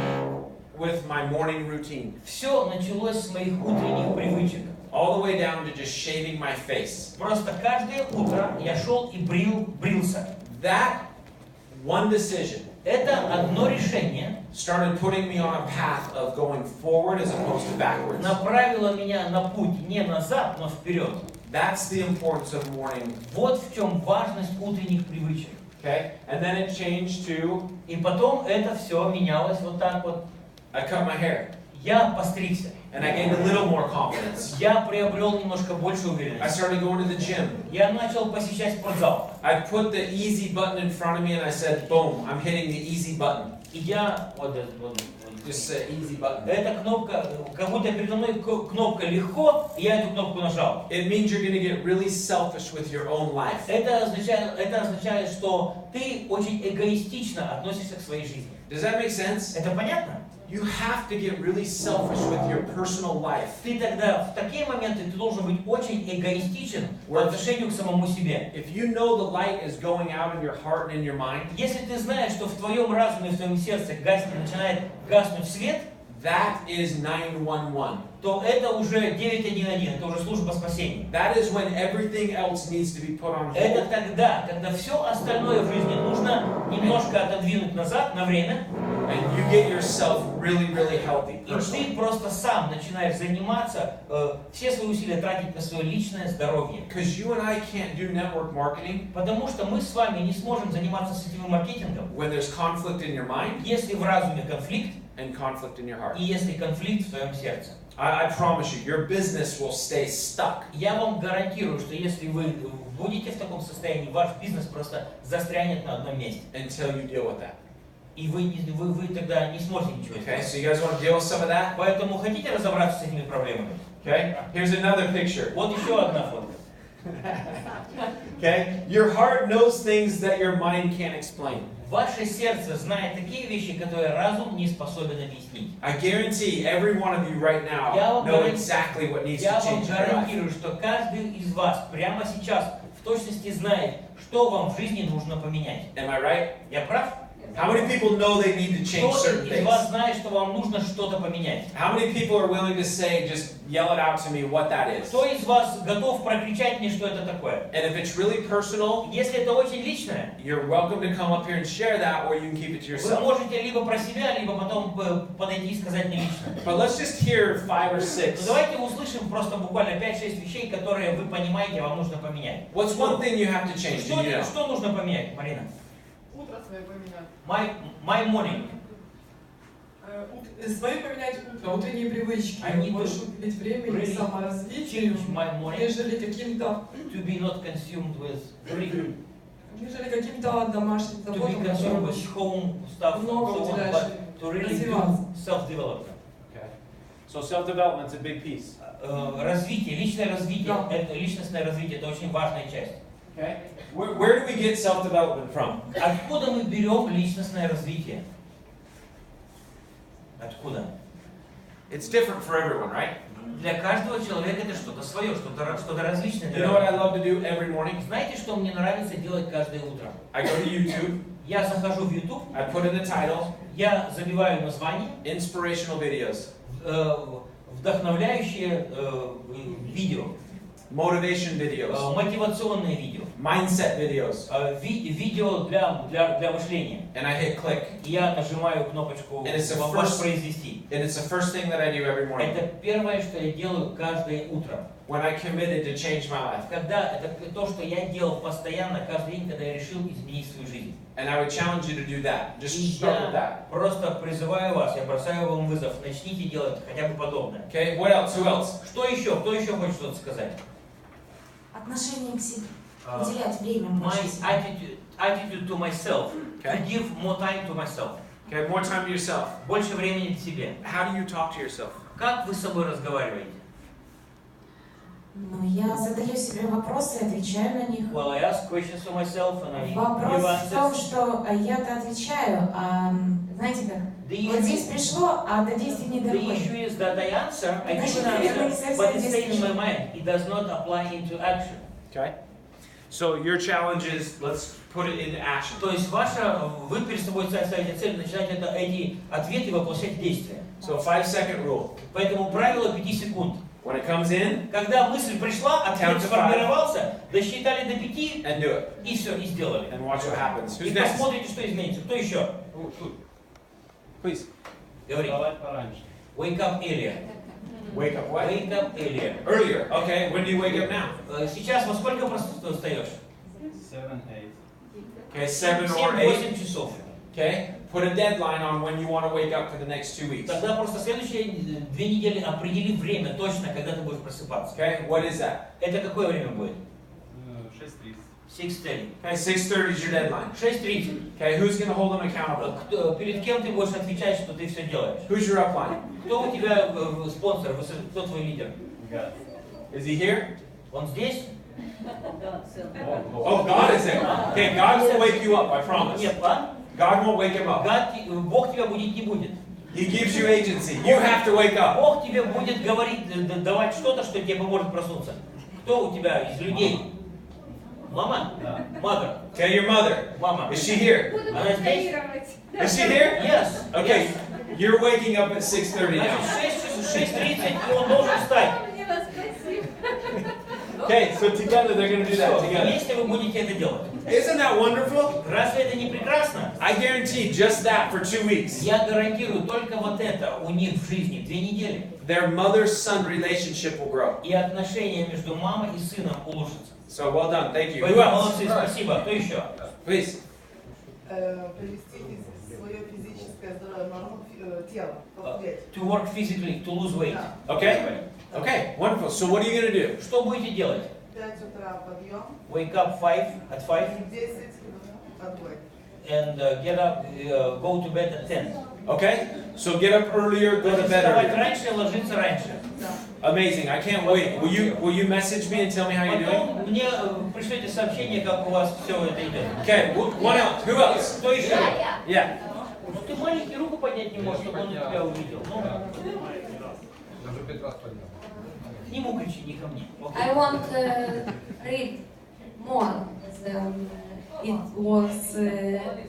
with my morning routine. все началось с моих утренних привычек. All the way down to just shaving my face. Просто каждое утро я шел и брился. That one decision Это одно решение started putting me on a path of going forward as opposed to backwards. направило меня на путь не назад, но вперед. That's the importance of morning. Вот в чем важность утренних привычек. Okay? And then it changed to, И потом это все менялось вот так вот. I cut my hair. Я постригся. And I gained a little more confidence. Я приобрел немножко больше I уверенности. started going to the gym. Я начал посещать спортзал. I put the easy button in front of me and I said, boom, I'm hitting the easy button. И я... Вот. Just easy button. Эта кнопка, как будто передо мной кнопка легко, и я эту кнопку нажал. It means you're going to get really selfish with your own life. Это означает, что ты очень эгоистично относишься к своей жизни. Does that make sense? Это понятно? You have to get really selfish with your personal life. Ты тогда, в такие моменты, ты должен быть очень эгоистичен по отношению к самому себе. If you know the light is going out in your heart and in your mind, Если ты знаешь, что в твоем разуме и в твоем сердце начинает гаснуть свет, that is 911. то это уже 911, это уже служба спасения. That is when everything else needs to be put on Это hold. тогда, когда все остальное в жизни нужно немножко отодвинуть назад на время, And you get yourself really, really healthy и personally. ты просто сам начинаешь заниматься, все свои усилия тратить на свое личное здоровье. Because you and I can't do network marketing Потому что мы с вами не сможем заниматься сетевым маркетингом, when there's conflict in your mind если в разуме конфликт and conflict in your heart. и если конфликт в твоем сердце. I promise you, your business will stay stuck. Я вам гарантирую, что если вы будете в таком состоянии, ваш бизнес просто застрянет на одном месте. Until you deal with that. И вы тогда не сможете ничего Okay, сделать. so you guys want to deal with some of that? Поэтому хотите разобраться с этими проблемами? Okay, here's another picture. Вот еще одна фотка. Okay, your heart knows things that your mind can't explain. Ваше сердце знает такие вещи, которые разум не способен объяснить. I guarantee every one of you right now know exactly what needs to Я вам change in your life. гарантирую, что каждый из вас прямо сейчас в точности знает, что вам в жизни нужно поменять. Am I right? Я прав? How many people know they need to change Кто certain из вас things? знает, что вам нужно что-то поменять? How many people are willing to say, just yell it out to me what that is? Кто из вас готов прокричать мне, что это такое? And if it's really personal, Если это очень личное, you're welcome to come up here and share that, or you can keep it to вы yourself. можете либо про себя, либо потом подойти и сказать мне лично. But let's just hear 5 or 6. Но давайте услышим просто буквально 5-6 вещей, которые вы понимаете, вам нужно поменять. What's one thing you have to change? Что, You know? что нужно поменять, Марина? Утро свое поменять. My morning. Свои поменять утро, утренние привычки. Они Больше уделить времени really саморазвитию, change my morning нежели каким-то домашним to be заботам, consumed которые with home stuff, много so on, уделяешь but to really do развиваться. self-development. Okay. So self-development's a big piece. Развитие, личное развитие, Да. это личностное развитие, это очень важная часть. Okay. Where do we get self-development from? Откуда мы берем личностное развитие? Откуда? It's different for everyone, right? Для каждого человека это что-то свое, что-то различное. You know what I love to do every morning? Знаете, что мне нравится делать каждое утро? I go to YouTube, Я захожу в YouTube, I put in the title, я забиваю название, inspirational videos, вдохновляющие видео, motivation videos, мотивационные видео, mindset videos, видео для мышления. and I hit click. И я нажимаю кнопочку And it's the «Воспроизвести». And it's the first thing that I do every morning. Это первое, что я делаю каждое утро. When I committed to change my life. Когда это то, что я делал постоянно, каждый день, когда я решил изменить свою жизнь. And I would challenge you to do that. Just И start with я that. просто призываю вас, я бросаю вам вызов, начните делать хотя бы подобное. Okay, what else? Who else? Что еще? Кто еще хочет что-то сказать? Отношение к себе. Уделять время больше My себе. attitude to myself. Okay. To give more time to myself. Okay, more time to yourself. Больше времени к себе. How do you talk to yourself? Как вы с собой разговариваете? Но я задаю себе вопросы и отвечаю на них. Well, I ask questions to myself and I give Вопрос в том, answers. что я-то отвечаю, а знаете как? Вот здесь пришло, а до действий не The доходит. issue is that I answer, I give an answer, but it stays in my mind. It does not apply into action. Okay? So your challenge is, let's put it into action. То есть вы перед собой ставите цель начинать эти ответы воплощать в действие. So 5-second rule. Поэтому правило 5 секунд. When it comes in, Когда мысль пришла, ответ Count to сформировался, досчитали до 5 and do it. и все, и сделали. And watch what happens. И Who's next? посмотрите, что изменится. Кто еще? Please. Говори. Wake up earlier. Wake up what? Wake up earlier. Earlier. Okay, when do you wake up now? Сейчас во сколько просто встаешь? 7, 8. Okay, 7 or 8. 7-8 часов. Okay? Put a deadline on when you want to wake up for the next 2 weeks. Тогда просто следующие 2 недели определи время точно, когда ты будешь просыпаться. Okay? What is that? Это какое время будет? 6:30. 6:30. Okay, 6:30 is your deadline. 6:30. Okay, who's going to hold them accountable? Перед кем ты будешь отвечать, что ты все делаешь? Who's your upline? Кто у тебя спонсор, кто твой лидер? God. Is he here? Он здесь? Oh, God is there. Okay, God will wake you up, I promise. Нет, а? God won't wake him up. Бог тебя будить не будет. He gives you agency. You have to wake up. Бог тебе будет говорить, давать что-то, что тебе поможет проснуться. Кто у тебя из людей? Мама? Mother. Okay, your mother. Мама. Is she here? Она здесь? Is she here? Yes. Okay, you're waking up at 6:30 now. Значит, 6:30, и он должен встать. Okay, so together they're going to do that together. Вместе вы будете это делать. Isn't that wonderful? Разве это не прекрасно? I guarantee just that for 2 weeks. Я гарантирую, только вот это у них в жизни 2 недели. Their mother-son relationship will grow. И отношения между мамой и сыном улучшатся. So well done, thank you. Who Поэтому else? молодцы, спасибо. Кто еще? Please. Привести свое физическое здоровье, тело, похудеть. To work physically, to lose weight. Okay. Okay, wonderful. So what are you going to do? Что будете делать? 5 утра подъем, Wake up at 5 и 10 отбой. and get up, go to bed at 10. Okay? So get up earlier, go to bed Вставать earlier. раньше, ложиться раньше. Amazing. I can't wait. Will you message me and tell me how you're doing? Потом мне пришлете сообщение, как у вас все это идет. Okay, one else. Who else? Кто еще? Yeah. Ну ты маленький, руку поднять не можешь, чтобы он тебя увидел. Ну, Даже 5 раз поднял. к нему кричи, не ко мне. I want to read more than it was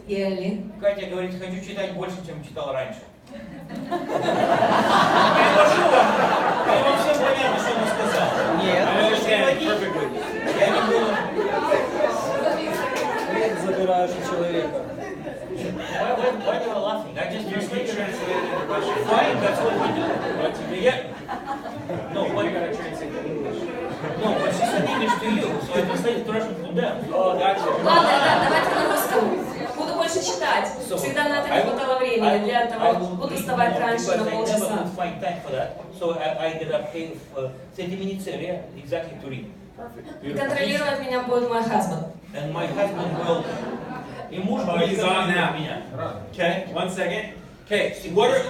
yearly. Катя говорит, хочу читать больше, чем читал раньше. Перевожу вам. Вам все понятно, что он сказал? Нет. I understand perfectly. Я не буду. Забираешь у человека. Why you are laughing? I just translated it. Why? That's what we do. No, what you gotta translate in English? No, but she said English to you, so I translated to Russian to them. Oh, gotcha. Ладно, да, давайте на русском. Буду больше читать. Всегда на это не хватало времени для того. Буду вставать раньше на полчаса. I never find time for that, so I get up 30 minutes earlier, exactly to read. И контролировать меня будет мой husband. And my husband will. И муж будет He's on now. меня. Okay, 1 second. Okay,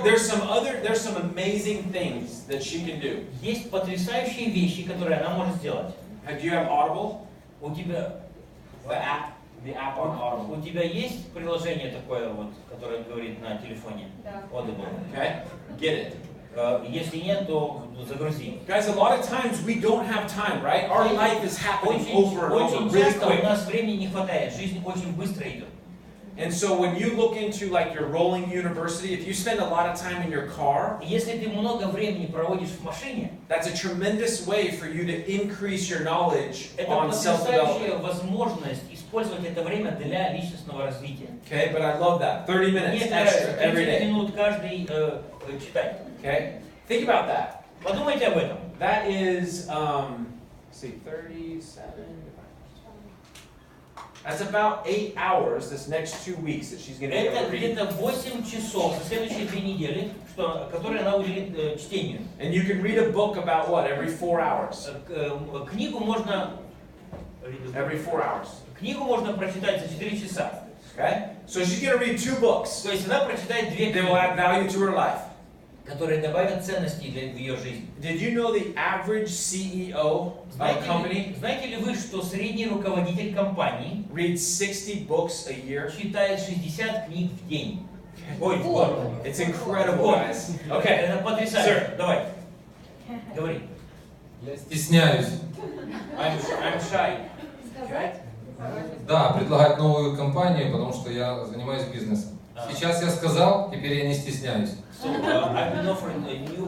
there's some amazing things that she can do. Есть потрясающие вещи, которые она может сделать. Do you have Audible? У тебя The app on Audible. У тебя есть приложение такое вот, которое говорит на телефоне? Да. Audible. Okay, get it. Если нет, то загрузи. Guys, a lot of times we don't have time, right? Our life is happening over and over Очень really часто у quick. нас времени не хватает, жизнь очень быстро идет. And so when you look into like your rolling university, if you spend a lot of time in your car, Если ты много времени проводишь в машине, that's a tremendous way for you to increase your knowledge это on потрясающая self-development. возможность использовать это время для личностного развития. Okay, but I love that. 30 minutes Мне extra нравится every 30 day. минут каждый читать. Okay, think about that. Подумайте об этом. That is, let's see, 37. That's about 8 hours this next 2 weeks that she's going to be able Это to read. где-то 8 часов за следующие 2 недели, которые она уделит чтению. And you can read a book about what, every 4 hours? Книгу можно Every 4 hours. Книгу можно прочитать за 4 часа. Okay? So she's going to read 2 books То есть она прочитает 2 that will книги, add value to her life. которые добавят ценности в ее жизнь. Did you know the average CEO of a company Знаете ли вы, что средний руководитель компании reads 60 books a year? читает 60 книг в день? Ой, в год. It's incredible, guys. Okay, Это потрясающе. sir. Давай. Говори. Я стесняюсь. I'm shy. Да, предлагать новую компанию, потому что я занимаюсь бизнесом. Сейчас я сказал, теперь я не стесняюсь. So, I've been offered a new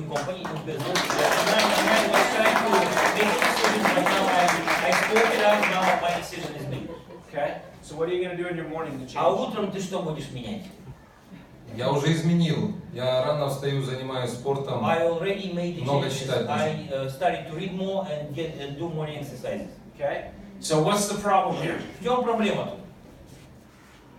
company, new business. I was trying to make a decision, but now I spoke it out, now my decision is made. Okay. So what are you going to do in your morning to А change? утром ты что будешь менять? Я уже изменил. Я рано встаю, занимаюсь спортом. I already made the Много changes. читать I started to read more and do morning exercises. Okay. So what's the problem here? В чем проблема тут?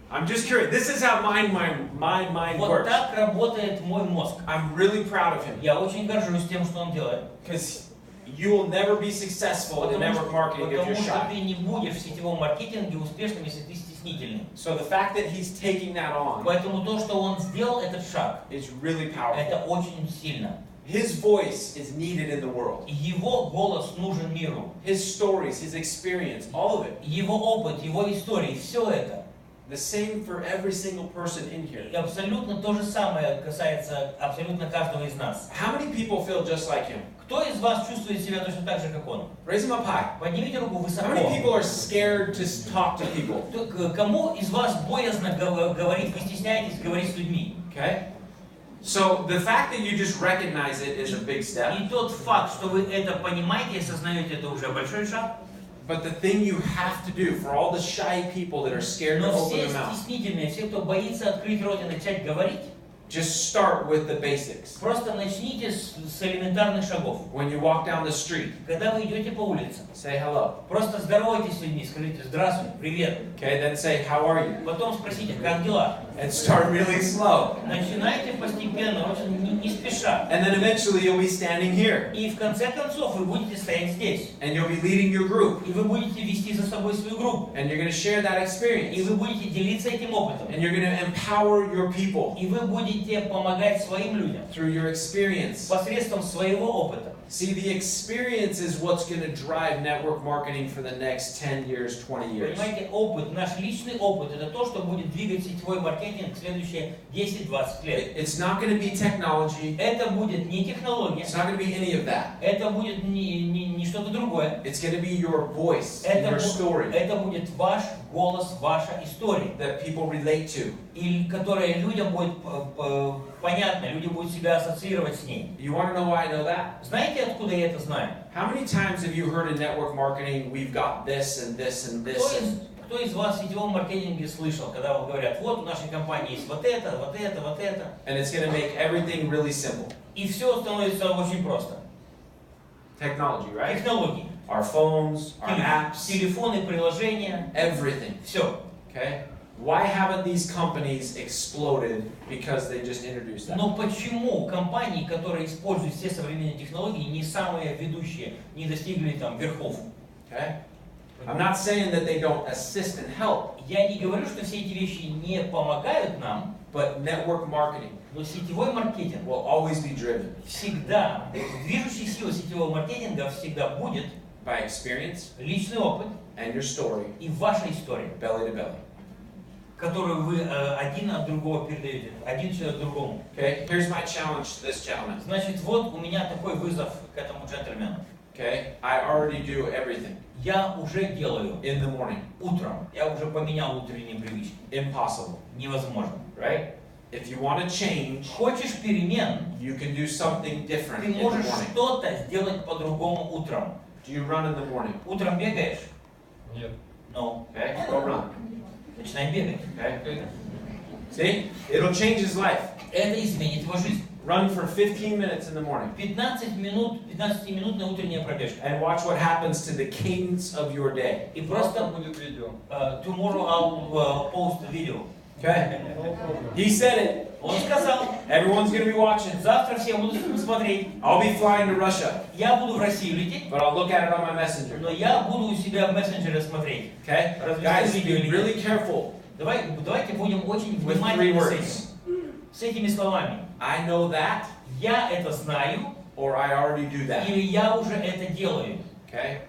I'm just curious. This is how my mind Вот works. так работает мой мозг. I'm really proud of him Я очень горжусь тем, что он делает. because you will never be successful in network marketing if Потому you're что shy. ты не будешь в сетевом маркетинге успешным, если ты стеснительный. So the fact that he's taking that on Поэтому то, что он сделал этот шаг, is really powerful. это очень сильно. His voice is needed in the world. Его голос нужен миру. His stories, his experience, all of it. Его опыт, его истории, все это. The same for every single person in here. И абсолютно то же самое касается абсолютно каждого из нас. How many people feel just like him? Кто из вас чувствует себя точно так же, как он? Raise them up high. Поднимите руку How высоко. many people are scared to talk to people? Кому из вас боязно говорить, вы стесняетесь говорить с людьми? Okay? So the fact that you just recognize it is a big step. И тот факт, что вы это понимаете и осознаете, это уже большой шаг. But the thing you have to do for all the shy people that are scared to Но open все their mouth, стеснительные, все, кто боится открыть рот и начать говорить, just start with the basics. просто начните с элементарных шагов. When you walk down the street, Когда вы идете по улице, say hello. просто здоровайтесь с людьми, скажите «Здравствуй», «Привет». Okay, then say how are you? Потом спросите «Как дела?». And start really slow. Начинайте постепенно, очень не спеша. And then eventually you'll be standing here. И в конце концов вы будете стоять здесь. And you'll be leading your group. И вы будете вести за собой свою группу. And you're going to share that И experience. вы будете делиться этим опытом. And you're going to empower your people И вы будете помогать своим людям through your experience. посредством своего опыта. See, the experience is what's going to drive network marketing for the next 10 years, 20 years. Понимаете, опыт, наш личный опыт, это то, что будет двигать сетевой маркетинг в следующие 10-20 лет. It's not going to be technology. Это будет не технология, It's not going to be any of that. это будет не что-то другое. It's going to be your voice and your story Это будет ваш голос, ваша история, that people relate to. и которая людям будет понятна, люди будут себя ассоциировать с ней. You want to know why I know that? Знаете, откуда я это знаю? How many times have you heard in network marketing, we've got this and this and this? Кто из вас в сетевом маркетинге слышал, когда вам говорят, вот у нашей компании есть вот это, вот это, вот это. And it's going to make everything really simple. И все становится очень просто. Technology, right? Технологии. Our phones, our apps, Телефоны, приложения. everything. Все. Okay? Why haven't these companies exploded? Because they just introduced that. Но почему компании, которые используют все современные технологии, не самые ведущие, не достигли там верхов? Okay? I'm not saying that they don't assist and help, Я не говорю, что все эти вещи не помогают нам, but network marketing но сетевой маркетинг will always be driven всегда, движущей силой сетевого маркетинга всегда будет by experience личный опыт and your story, и ваша история, belly to belly. которую вы один от другого передаете, один человек другому. Okay? Here's my challenge to this gentleman. Значит, вот у меня такой вызов к этому джентльмену. Okay? I already do everything Я уже делаю in the morning. утром, я уже поменял утренние привычки. Impossible, Невозможно. right? If you want to change, Хочешь перемен, you can do something different ты in the можешь morning. что-то сделать по-другому утром. Do you run in the morning? Утром бегаешь? Нет. Ну, Okay? Go run. начинай бегать. Okay? See? It'll change his life. Это изменит его жизнь. Run for 15 minutes in the morning 15-минутная утренняя пробежка. and watch what happens to the cadence of your day. И просто будет видео. tomorrow I'll post a video. Okay? He said it. Он сказал, Everyone's going to be watching. завтра все будут смотреть. I'll be flying to Russia, Я буду в Россию лететь, but I'll look at it on my messenger. но я буду у себя в мессенджере смотреть. Okay? Разве Guys, видео или be нет? really careful Давайте будем очень with 3 внимательны с words. этим. С этими словами. I know that, я это знаю, or I already do that. или я уже это делаю. Okay?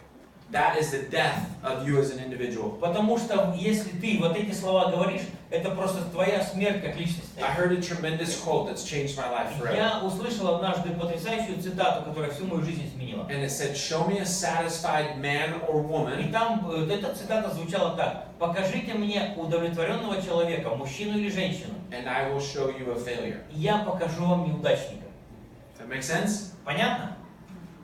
That is the death of you as an individual. Потому что если ты вот эти слова говоришь, это просто твоя смерть как личности. I heard a tremendous quote that's changed my life forever. Я услышал однажды потрясающую цитату, которая всю мою жизнь изменила. And it said, show me a satisfied man or И woman, там эта цитата звучала так: покажите мне удовлетворенного человека, мужчину или женщину, and I will show you a failure. и я покажу вам неудачника. Does that make sense? Понятно?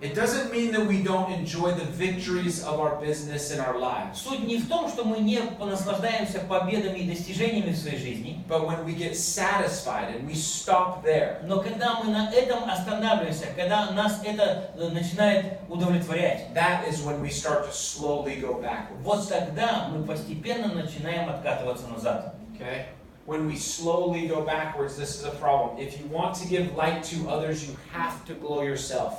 It doesn't mean that we don't enjoy the victories of our business and our lives. Суть не в том, что мы не наслаждаемся победами и достижениями в своей жизни, But when we get satisfied and we stop there, но когда мы на этом останавливаемся, когда нас это начинает удовлетворять, that is when we start to slowly go backwards. вот тогда мы постепенно начинаем откатываться назад. Okay? When we slowly go backwards, this is a problem. If you want to give light to others, you have to glow yourself.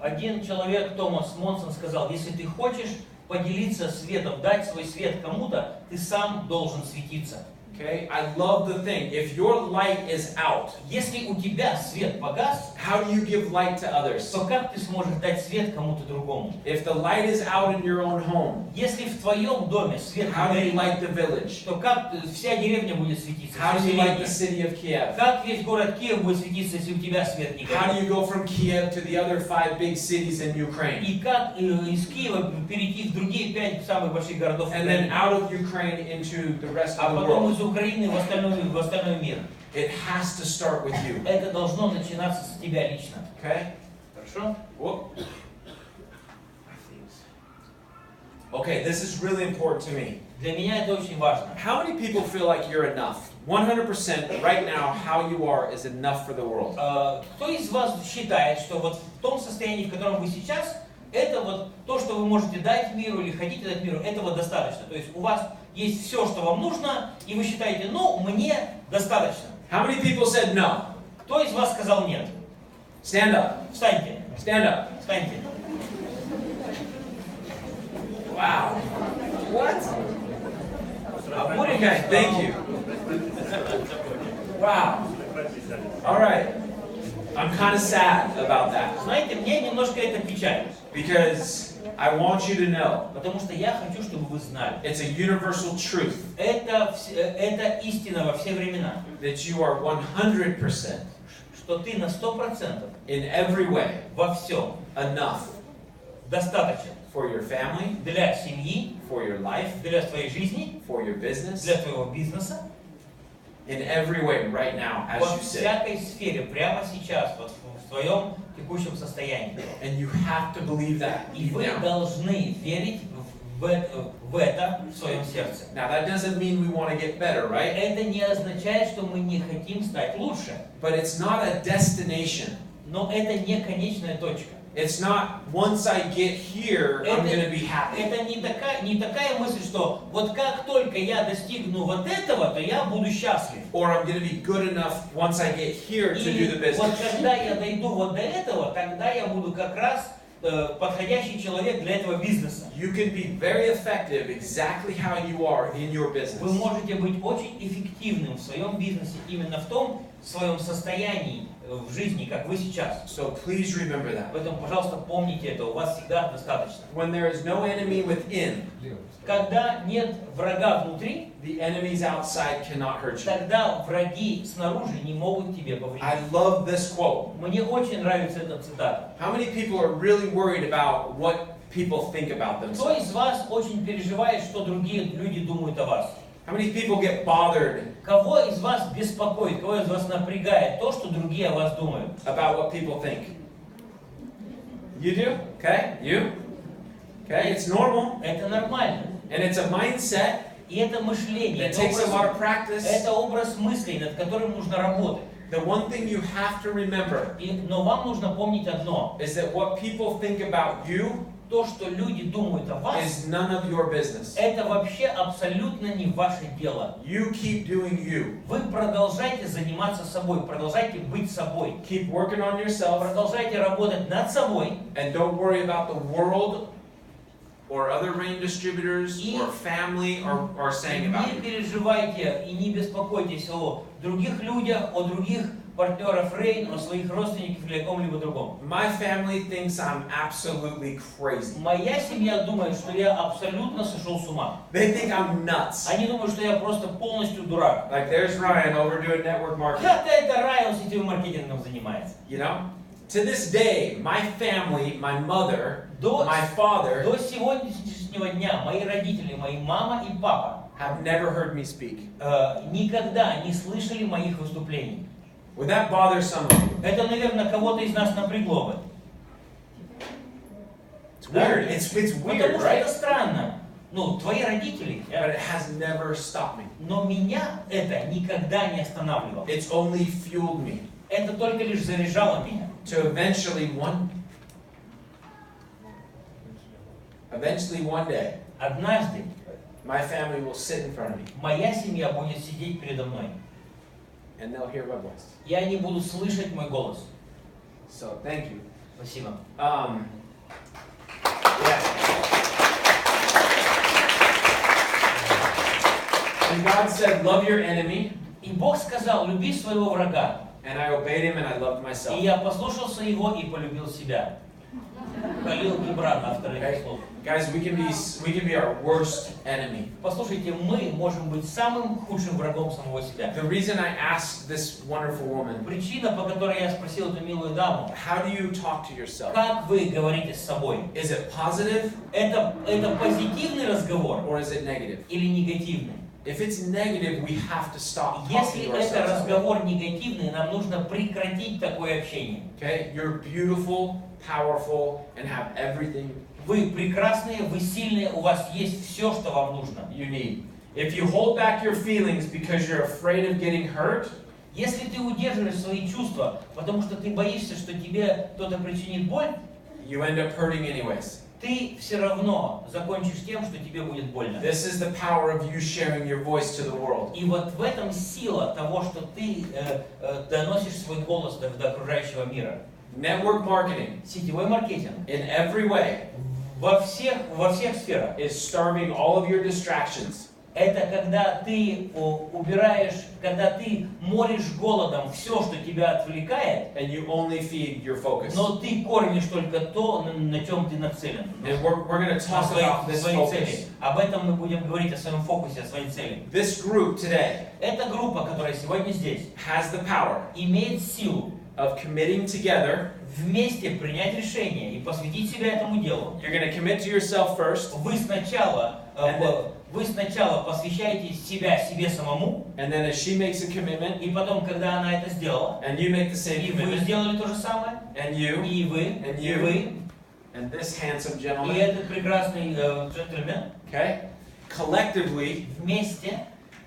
Один человек, Томас Монсон, сказал: если ты хочешь поделиться светом, дать свой свет кому-то, ты сам должен светиться. Okay? I love the thing. If your light is out, Если у тебя свет погас, how do you give light to others? то как ты сможешь дать свет кому-то другому? If the light is out in your own home, Если в твоем доме свет how do you горит, light the village? то как вся деревня будет светиться? How do Вся you light the деревня? city of Kiev? Как весь город Киев будет светиться, если у тебя свет не How do горит? you go from Kiev to the other 5 big cities in Ukraine? И как из Киева перейти в другие 5 самых больших городов And then Украины? out of Ukraine into the rest А of the потом world? из Украины в остальной мир. It has to start with you. Это должно начинаться с тебя лично. Okay? Хорошо? Whoop. Okay, this is really important to me. Для меня это очень важно. How many people feel like you're enough? 100% right now, how you are is enough for the world. Кто из вас считает, что вот в том состоянии, в котором вы сейчас, это вот то, что вы можете дать миру или хотите дать миру, этого достаточно? То есть у вас есть все, что вам нужно, и вы считаете, ну, мне достаточно. How many people said no? Кто из вас сказал нет? Stand up. Встаньте. Stand up. Встаньте. Wow. What? Okay, thank you. Wow. All right. I'm kind of sad about that Знаете, мне немножко это печально. because I want you to know Потому что я хочу, чтобы вы знали. it's a universal truth Это истина во все времена. that you are 100% Что ты на 100% in every way во всем enough достаточен for your family, для семьи, for your life, для твоей жизни, for your business, для твоего бизнеса, in every way right now as во you sit. всякой сфере, прямо сейчас, вот в твоем текущем состоянии. And you have to believe that И deep вы down. должны верить в это в своем сердце. Now that doesn't mean we want to get better, right? Это не означает, что мы не хотим стать лучше. But it's not a destination. Но это не конечная точка. It's not once I get here, I'm going to be happy. Это не такая мысль, что вот как только я достигну вот этого, то я буду счастлив. Or I'm going to be good enough once I get here to do the И вот business. когда я дойду вот до этого, тогда я буду как раз подходящий человек для этого бизнеса. You can be very effective exactly how you are in your Вы business. можете быть очень эффективным в своем бизнесе именно в том своем состоянии в жизни, как вы сейчас. So please remember that. Поэтому, пожалуйста, помните это, у вас всегда достаточно. When there is no enemy within, Когда нет врага внутри, the enemies outside cannot hurt you. тогда враги снаружи не могут тебе I повредить. love this quote. Мне очень нравится эта цитата. How many people are really worried about what people think about Кто themselves? из вас очень переживает, что другие люди думают о вас? How many people get bothered Кого из вас беспокоит, кого из вас напрягает то, что другие о вас думают? about what people think? You do? Okay? You? Okay, it's normal. Это нормально. And it's a mindset И это мышление, that takes a lot of practice. это образ мыслей, над которым нужно работать. The one thing you have to remember Но вам нужно помнить одно. is that what people think about you То, что люди думают о вас, is none of your business. это вообще абсолютно не ваше дело. You keep doing you. Вы продолжайте заниматься собой, продолжайте быть собой. Keep working on yourself Продолжайте работать над собой. and don't worry about the world or other rain distributors И or family are saying about Не you. переживайте и не беспокойтесь о других людях, о других партнеров Рей, о своих родственниках или о ком-либо другом. My family thinks I'm absolutely crazy. Моя семья думает, что я абсолютно сошел с ума. They think I'm nuts. Они думают, что я просто полностью дурак. Like there's Ryan over doing network marketing. Как-то это Рай, он сетевым маркетингом занимается. You know? To this day, my family, my mother, my father До сегодняшнего дня мои родители, мои мама и папа have never heard me speak. Никогда не слышали моих выступлений. Would that bother some of you? Это, наверное, кого-то из нас напрягло бы. It's weird. It's Потому weird, что right? это странно. Ну, твои родители. But it has never stopped me. Но меня это никогда не останавливало. It's only fueled me Это только лишь заряжало меня. to eventually one day, Однажды my family will sit in front of me моя семья будет сидеть передо мной. and they'll hear my voice. И они будут слышать мой голос. So thank you. Спасибо. Yeah. And God said, "Love your enemy," И Бог сказал, люби своего врага. and I obeyed Him and I loved myself. И я послушался его и полюбил себя. Халил Гибран, автор этих слов. Guys, we can be our worst enemy. Послушайте, мы можем быть самым худшим врагом самого себя. The reason I asked this wonderful woman, Причина, по которой я спросил эту милую даму, how do you talk to yourself? как вы говорите с собой? Is it positive Это позитивный разговор or is it negative? или негативный? If it's negative, we have to stop talking Если to это ourselves. разговор негативный, нам нужно прекратить такое общение. Okay? You're beautiful, powerful, and have everything Вы прекрасные, вы сильные, у вас есть все, что вам нужно. you need. If you hold back your feelings because you're afraid of getting hurt, Если ты удерживаешь свои чувства, потому что ты боишься, что тебе кто-то причинит боль, you end up hurting anyways. ты все равно закончишь тем, что тебе будет больно. This is the power of you sharing your voice to the world. И вот в этом сила того, что ты доносишь свой голос до окружающего мира. Network marketing, Сетевой маркетинг in every way, во всех сферах. is starving all of your distractions. Это когда ты убираешь, когда ты моришь голодом все, что тебя отвлекает, And you only feed your focus. но ты кормишь только то, на чем ты нацелен. And we're going to На talk about this своей цели. focus. Об этом мы будем говорить, о своем фокусе, о своей цели. This group today Эта группа, которая сегодня здесь, has the power имеет силу of committing together. вместе принять решение и посвятить себя этому делу. You're going to commit to yourself first, Вы сначала посвящаете себя себе самому, and then as she makes a commitment, и потом, когда она это сделала, and you make the same и вы commitment, сделали то же самое, and you, и вы, and и you, вы, and this handsome и gentleman, этот прекрасный джентльмен, okay? Collectively, вместе,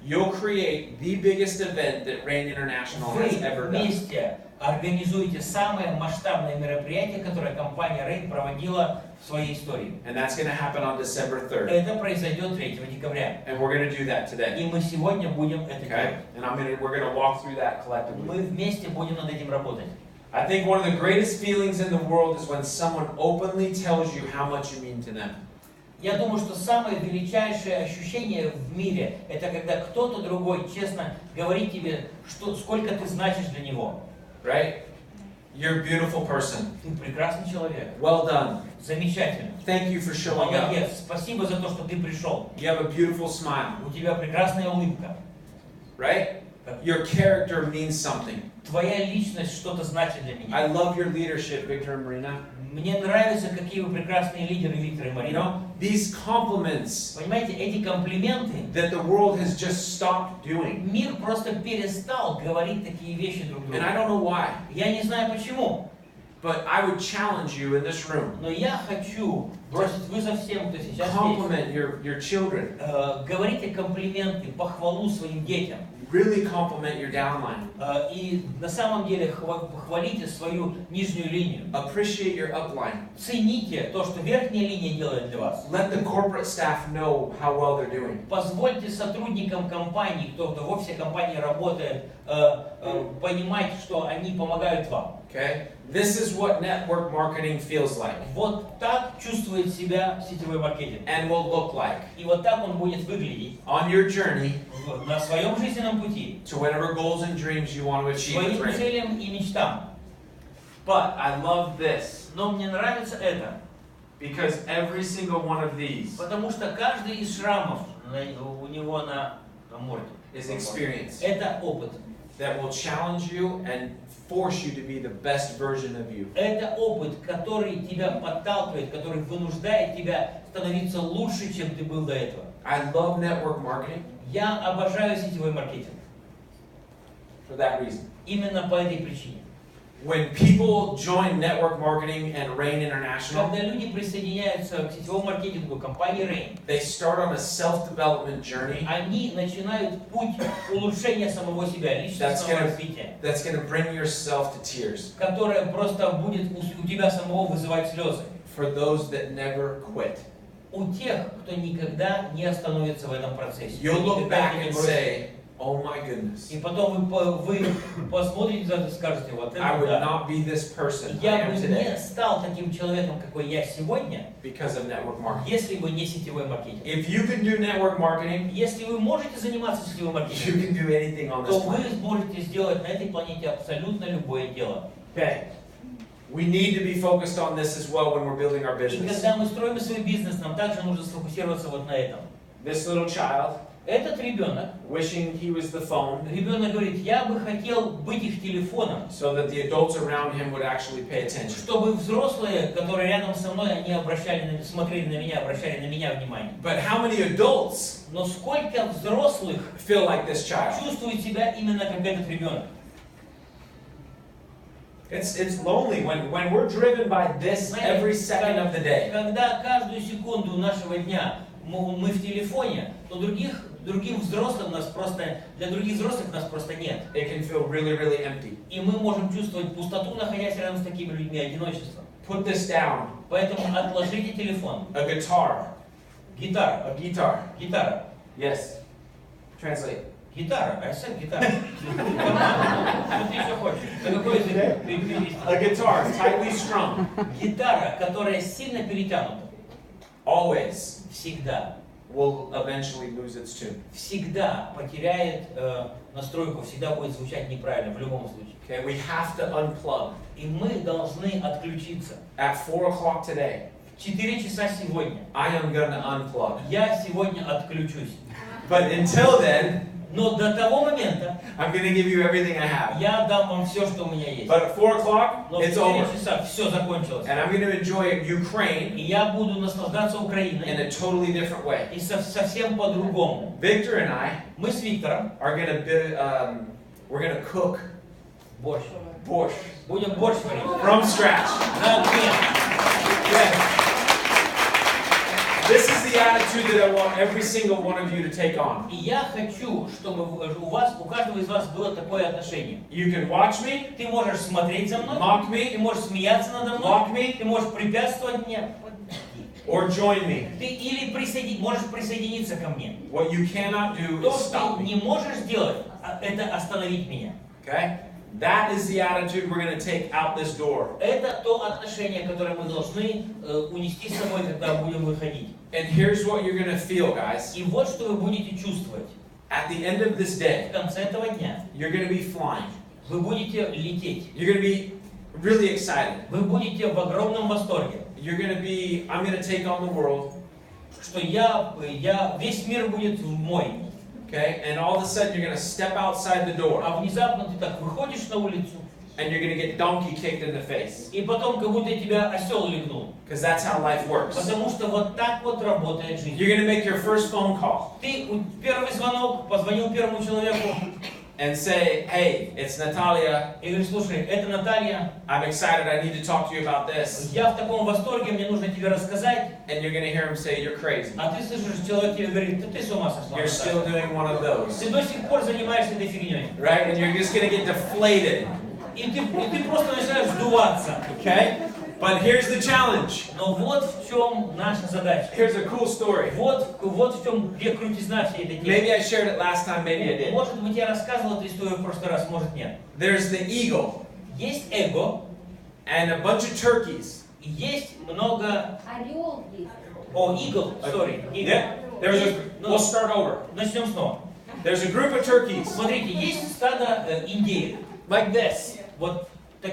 you'll create the biggest event that Rain International вы has ever done. вместе организуете самое масштабное мероприятие, которое компания Рай проводила в своей истории. And that's going to happen on December 3rd. Это произойдет 3 декабря. And we're going to do that today. И мы сегодня будем это Okay? делать. And we're going to walk through that collectively. Мы вместе будем над этим работать. I think one of the greatest feelings in the world is when someone openly tells you how much you mean to them. Я думаю, что самое величайшее ощущение в мире, это когда кто-то другой честно говорит тебе, сколько ты значишь для него. Right? You're a beautiful person. Ты прекрасный человек. Well done. Замечательно. Thank you for showing up. Молодец. Спасибо за то, что ты пришел. You have a beautiful smile. У тебя прекрасная улыбка. Right? Your character means something. Твоя личность что-то значит для меня. I love your leadership, Victor and Marina. Мне нравится, какие вы прекрасные лидеры, Виктор и You Марина. know, these compliments Понимаете, эти комплименты, that the world has just stopped doing. мир просто перестал говорить такие вещи друг другу. And I don't know why, Я не знаю почему, but I would challenge you in this room. но я хочу бросить вызов всем, кто сейчас здесь. Compliment your children. Говорите комплименты, похвалу своим детям. Really compliment your downline. И на самом деле хвалите свою нижнюю линию. Appreciate your upline. Цените то, что верхняя линия делает для вас. Let the corporate staff know how well they're doing. Позвольте сотрудникам компании, кто в офисе компании работает, понимать, что они помогают вам. Okay? This is what network marketing feels like. Вот так чувствует себя сетевой маркетинг. And will look like. И вот так он будет выглядеть On your journey на своем жизненном жизненном пути, to whatever goals and dreams you want to achieve with своим Ray. целям и мечтам. But I love this Но мне нравится это, because every single one of these потому что каждый из шрамов у него на морде is experience это опыт. that will challenge you and force you to be the best version of you. Это опыт, который тебя подталкивает, который вынуждает тебя становиться лучше, чем ты был до этого. I love network marketing Я обожаю сетевой маркетинг. for that reason. Именно по этой причине. When people join network marketing and Rain International, Когда люди присоединяются к сетевому маркетингу компании Rain, they start on a self-development journey они начинают путь улучшения самого себя, личностного развития, that's going to bring yourself to tears. которое просто будет у тебя самого вызывать слезы. For those that never quit. У тех, кто никогда не остановится в этом процессе. You'll look Никогда back это не and бросит. say, oh my goodness, И потом вы посмотрите и скажете, вот I это would да. not be this person I Я am бы не today стал таким человеком, какой я сегодня, because of network marketing. если бы не сетевой маркетинг. If you can do network marketing, Если вы можете заниматься сетевым you маркетингом, can do anything on this то вы planet. сможете сделать на этой планете абсолютно любое дело. Okay. We need to be focused on this as well when we're building our И business. когда мы строим свой бизнес, нам также нужно сфокусироваться вот на этом. This little child, Этот ребенок, wishing he was the phone, ребенок говорит, я бы хотел быть их телефоном, so that the adults around him would actually pay attention. чтобы взрослые, которые рядом со мной, они смотрели на меня, обращали на меня внимание. But how many adults Но сколько взрослых feel like this child? чувствуют себя именно как этот ребенок? It's lonely when we're driven by this every second of the day. Когда каждую секунду нашего дня мы в телефоне, то другим взрослым нас просто, для других взрослых нас просто нет. It can feel really, really empty. И мы можем чувствовать пустоту, находясь рядом с такими людьми, одиночество. Put this down. Поэтому отложите телефон. A guitar. Гитара. A guitar. Гитара. Yes. Translate. Гитара. I said гитара. Что ты еще хочешь? На какой язык перевести? A guitar, tightly strung. Гитара, которая сильно перетянута. Always Всегда. will eventually lose its tune. Всегда потеряет настройку, всегда будет звучать неправильно, в любом случае. Okay, we have to unplug. И мы должны отключиться. At 4 o'clock today, В 4 часа сегодня I am gonna unplug. я сегодня отключусь. But until then, Но до того момента I'm gonna give you everything I have. я дам вам все, что у меня есть. But at 4 o'clock, Но в it's 4 over. часа все закончилось. And I'm gonna enjoy Ukraine И я буду наслаждаться in Украиной. a totally different way. И совсем по-другому. Victor and I Мы с Виктором are gonna we're gonna cook борщ. borscht Будем борщ варить. from scratch. На огне. Okay. This is the attitude that I want every single one of you to take on. И я хочу, чтобы у каждого из вас было такое отношение. You can watch me, Ты можешь смотреть за мной, mock ты me, можешь смеяться надо mock мной, me, ты можешь препятствовать мне, or join me. ты или можешь присоединиться ко мне. What you cannot do То, is что stop ты me. не можешь сделать, это остановить меня. Okay? That is the attitude we're going to take out this door. Это то отношение, которое мы должны унести с собой, когда будем выходить. And here's what you're going to feel, guys. И вот что вы будете чувствовать. At the end of this В day, конце этого дня you're going to be flying. вы будете лететь. You're going to be really excited. Вы будете в огромном восторге, You're going to be, I'm going to take on the world. что весь мир будет мой. Okay? And all of a sudden, you're going to step outside the door. А внезапно ты так выходишь на улицу, And you're going to get donkey kicked in the face. и потом как будто тебя осел легнул. Because that's how life works. Потому что вот так вот работает жизнь. You're going to make your first phone call. Ты первый звонок, позвонил первому человеку And say, hey, it's Natalia. и говоришь, слушай, это Наталья, I'm excited. I need to talk to you about this. я в таком восторге, мне нужно тебе рассказать. And you're going to hear him say, you're crazy. А ты слышишь, человек тебе говорит, да ты с ума сошла. You're still Наталья. doing one of those. Ты до сих пор занимаешься этой фигней. Right? And you're just going to get deflated. И ты просто начинаешь сдуваться. Okay? But here's the challenge. Но вот в чем наша задача. Here's a cool story. Вот в чем где крутизна всей этой темы. Maybe I shared it last time, maybe I did. Может быть, я рассказывал эту историю в прошлый раз, может нет. There's the eagle Есть эго, and a bunch of turkeys. и есть много... Орел есть. О, eagle, sorry. Yeah? There's a, we'll start over. Начнем снова. There's a group of turkeys. Смотрите, есть стадо индеек. Like this. Вот, так,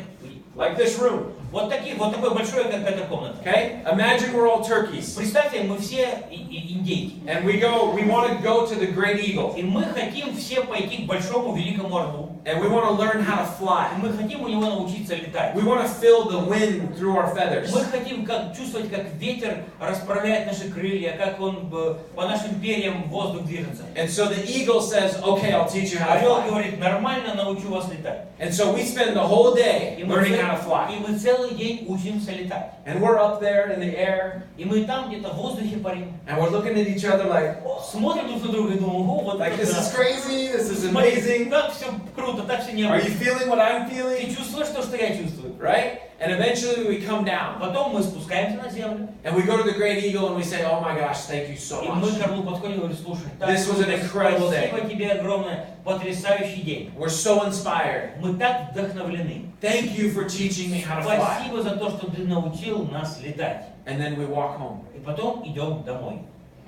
Like this room. вот такое большое, как эта комната. Okay? Imagine we're all turkeys. Представьте, мы все индейки. And we want to go to the great eagle. И мы хотим все пойти к большому великому орлу. And we want to learn how to fly. И мы хотим у него научиться летать. We want to feel the wind through our feathers. Мы хотим чувствовать, как ветер расправляет наши крылья, как он по нашим перьям в воздух движется. And so the eagle says, okay, I'll teach you how to Орел fly. говорит, нормально, научу вас летать. And so we spend the whole day learning how to fly. И мы целый день учимся летать. And we're up there in the air. И мы там где-то в воздухе парим. And we're looking at each other like, Смотрим друг на друга и думаем, о, вот like this is crazy, this is смотри, amazing. так все круто, так все Are необычно. you feeling what I'm Ты feeling? чувствуешь то, что я чувствую? Right? And eventually we come down. Потом мы спускаемся на землю. And we go to the great eagle and we say, oh my gosh, thank you so И мы much. к орлу подходим и говорим, слушай, так This was an incredible day. спасибо тебе огромное, потрясающий день. We're so inspired. Мы так вдохновлены. Thank you for teaching me how to fly. Спасибо за то, что ты научил нас летать. And then we walk home. И потом идем домой.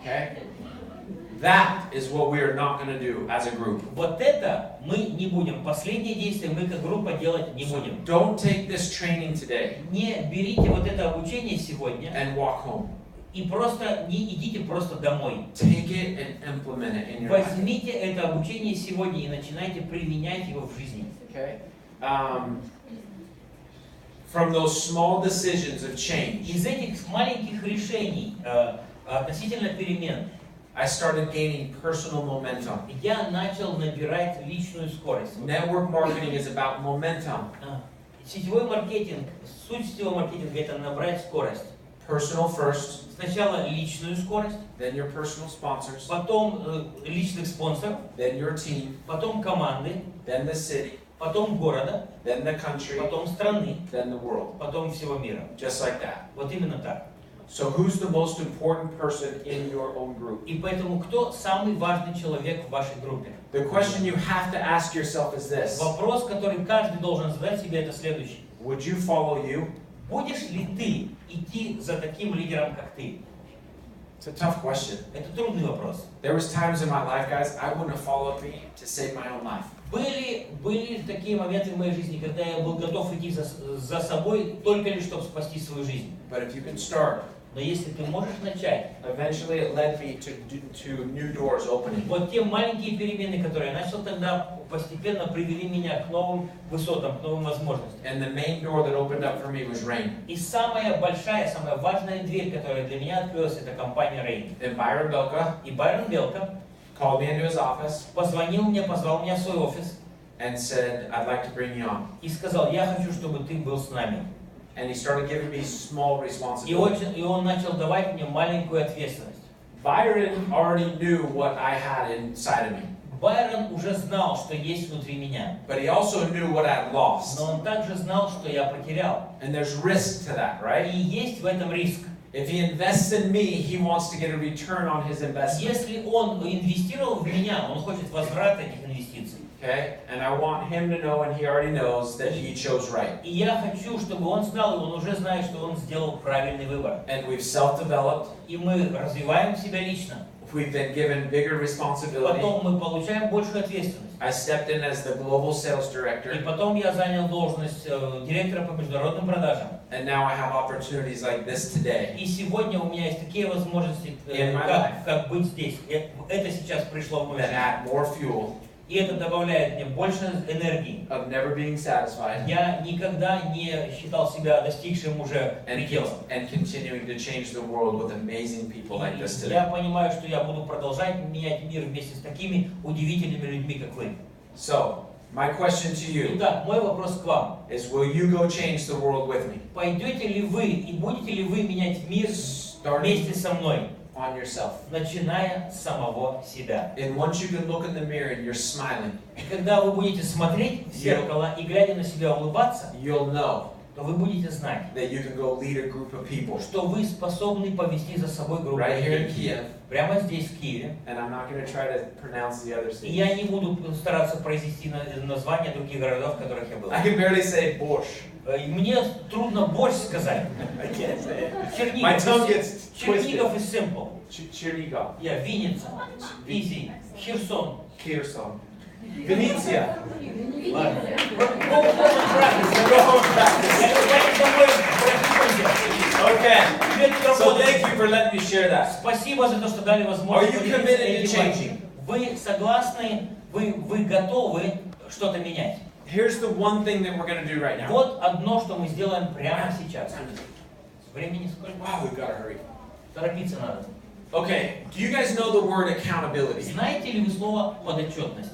Okay? That is what we are not going to do as a group. Вот это мы не будем. Последнее действие мы как группа делать не будем. Don't take this training today Не берите вот это обучение сегодня and walk home. и просто не идите просто домой. Take it and implement it in your life. Возьмите это обучение сегодня и начинайте применять его в жизни. Okay? From those small decisions of change, Из этих маленьких решений относительно перемен I started gaining personal momentum. я начал набирать личную скорость. Network marketing is about momentum. Сетевой маркетинг, суть сетевого маркетинга — это набрать скорость. Personal first, Сначала личную скорость, then your personal sponsors, потом личных спонсоров, then your team, потом команды, then the city, потом города, then the country, потом страны, then the world. потом всего мира. Just like that. Вот именно так. So who's the most important person in your own group? И поэтому кто самый важный человек в вашей группе? The question you have to ask yourself is this. Вопрос, который каждый должен задать себе, это следующий. Would you follow you? Будешь ли ты идти за таким лидером, как ты? It's a tough question. Это трудный вопрос. There was times in my life, guys, I wouldn't have followed me to save my own life. Были такие моменты в моей жизни, когда я был готов идти за собой только лишь, чтобы спасти свою жизнь. But if you can start, Но если ты можешь начать, eventually it led me to new doors opening. вот те маленькие перемены, которые я начал тогда, постепенно привели меня к новым высотам, к новым возможностям. And the main door that opened up for me was Rain. И самая большая, самая важная дверь, которая для меня открылась, это компания Рай. And Byron Belka И Байрон Белка called me into his office позвонил мне, позвал меня в свой офис and said, I'd like to bring you on. и сказал, я хочу, чтобы ты был с нами. And he started giving me small И responsibilities. он начал давать мне маленькую ответственность. Byron already knew what I had inside of me. Байрон уже знал, что есть внутри меня. But he also knew what I had lost. Но он также знал, что я потерял. And there's risk to that, right? И есть в этом риск. If he invests in me, he wants to get a return on his investment. Если он инвестировал в меня, он хочет возврата этих инвестиций. Okay? And I want him to know, and he already knows, that he chose right. И я хочу, чтобы он знал, и он уже знает, что он сделал правильный выбор. And we've self-developed. И мы развиваем себя лично. We've been given bigger responsibility. Потом мы получаем большую ответственность. I stepped in as the global sales И director. потом я занял должность директора по международным продажам. And now I have opportunities like this today. И сегодня у меня есть такие возможности, как быть здесь. Это сейчас пришло в мою That жизнь. add more fuel И это добавляет мне больше энергии. of never being satisfied Я никогда не считал себя достигшим уже предела. and continuing to change the world with amazing people like this И я today. понимаю, что я буду продолжать менять мир вместе с такими удивительными людьми, как вы. So, my question to you Итак, мой вопрос к вам. is, will you go change the world with me? Пойдете ли вы и будете ли вы менять мир вместе со мной, On yourself. начиная с самого себя? And once you can look in the mirror and you're smiling, И когда вы будете смотреть в зеркало и глядя на себя улыбаться, you'll know то вы будете знать, that you can go lead a group of people что вы способны повести за собой группу right here in людей. Kiev прямо здесь, в Киеве. And I'm not going to try to pronounce the other И я cities. не буду стараться произнести названия других городов, в которых я был. I can barely say Borscht. И мне трудно борщ сказать. I can't say it. Чернигов, My tongue gets Чернигов twisted. is simple. Чернигов. Я Винница, Easy, Херсон. Kherson. Venetia. Ладно. Go home and practice. Go home and practice. Я домой практикуйте. Okay. Теперь тут So работает. thank you for letting me share that. Спасибо за то, что дали возможность. Are you поделиться committed to этим. changing? Вы согласны? Вы готовы что-то менять? Here's the one thing that we're going to do right now. Вот одно, что мы сделаем прямо сейчас. Времени сколько? Wow, we've got to hurry. Торопиться надо. Okay. Do you guys know the word accountability? Знаете ли вы слово подотчетность?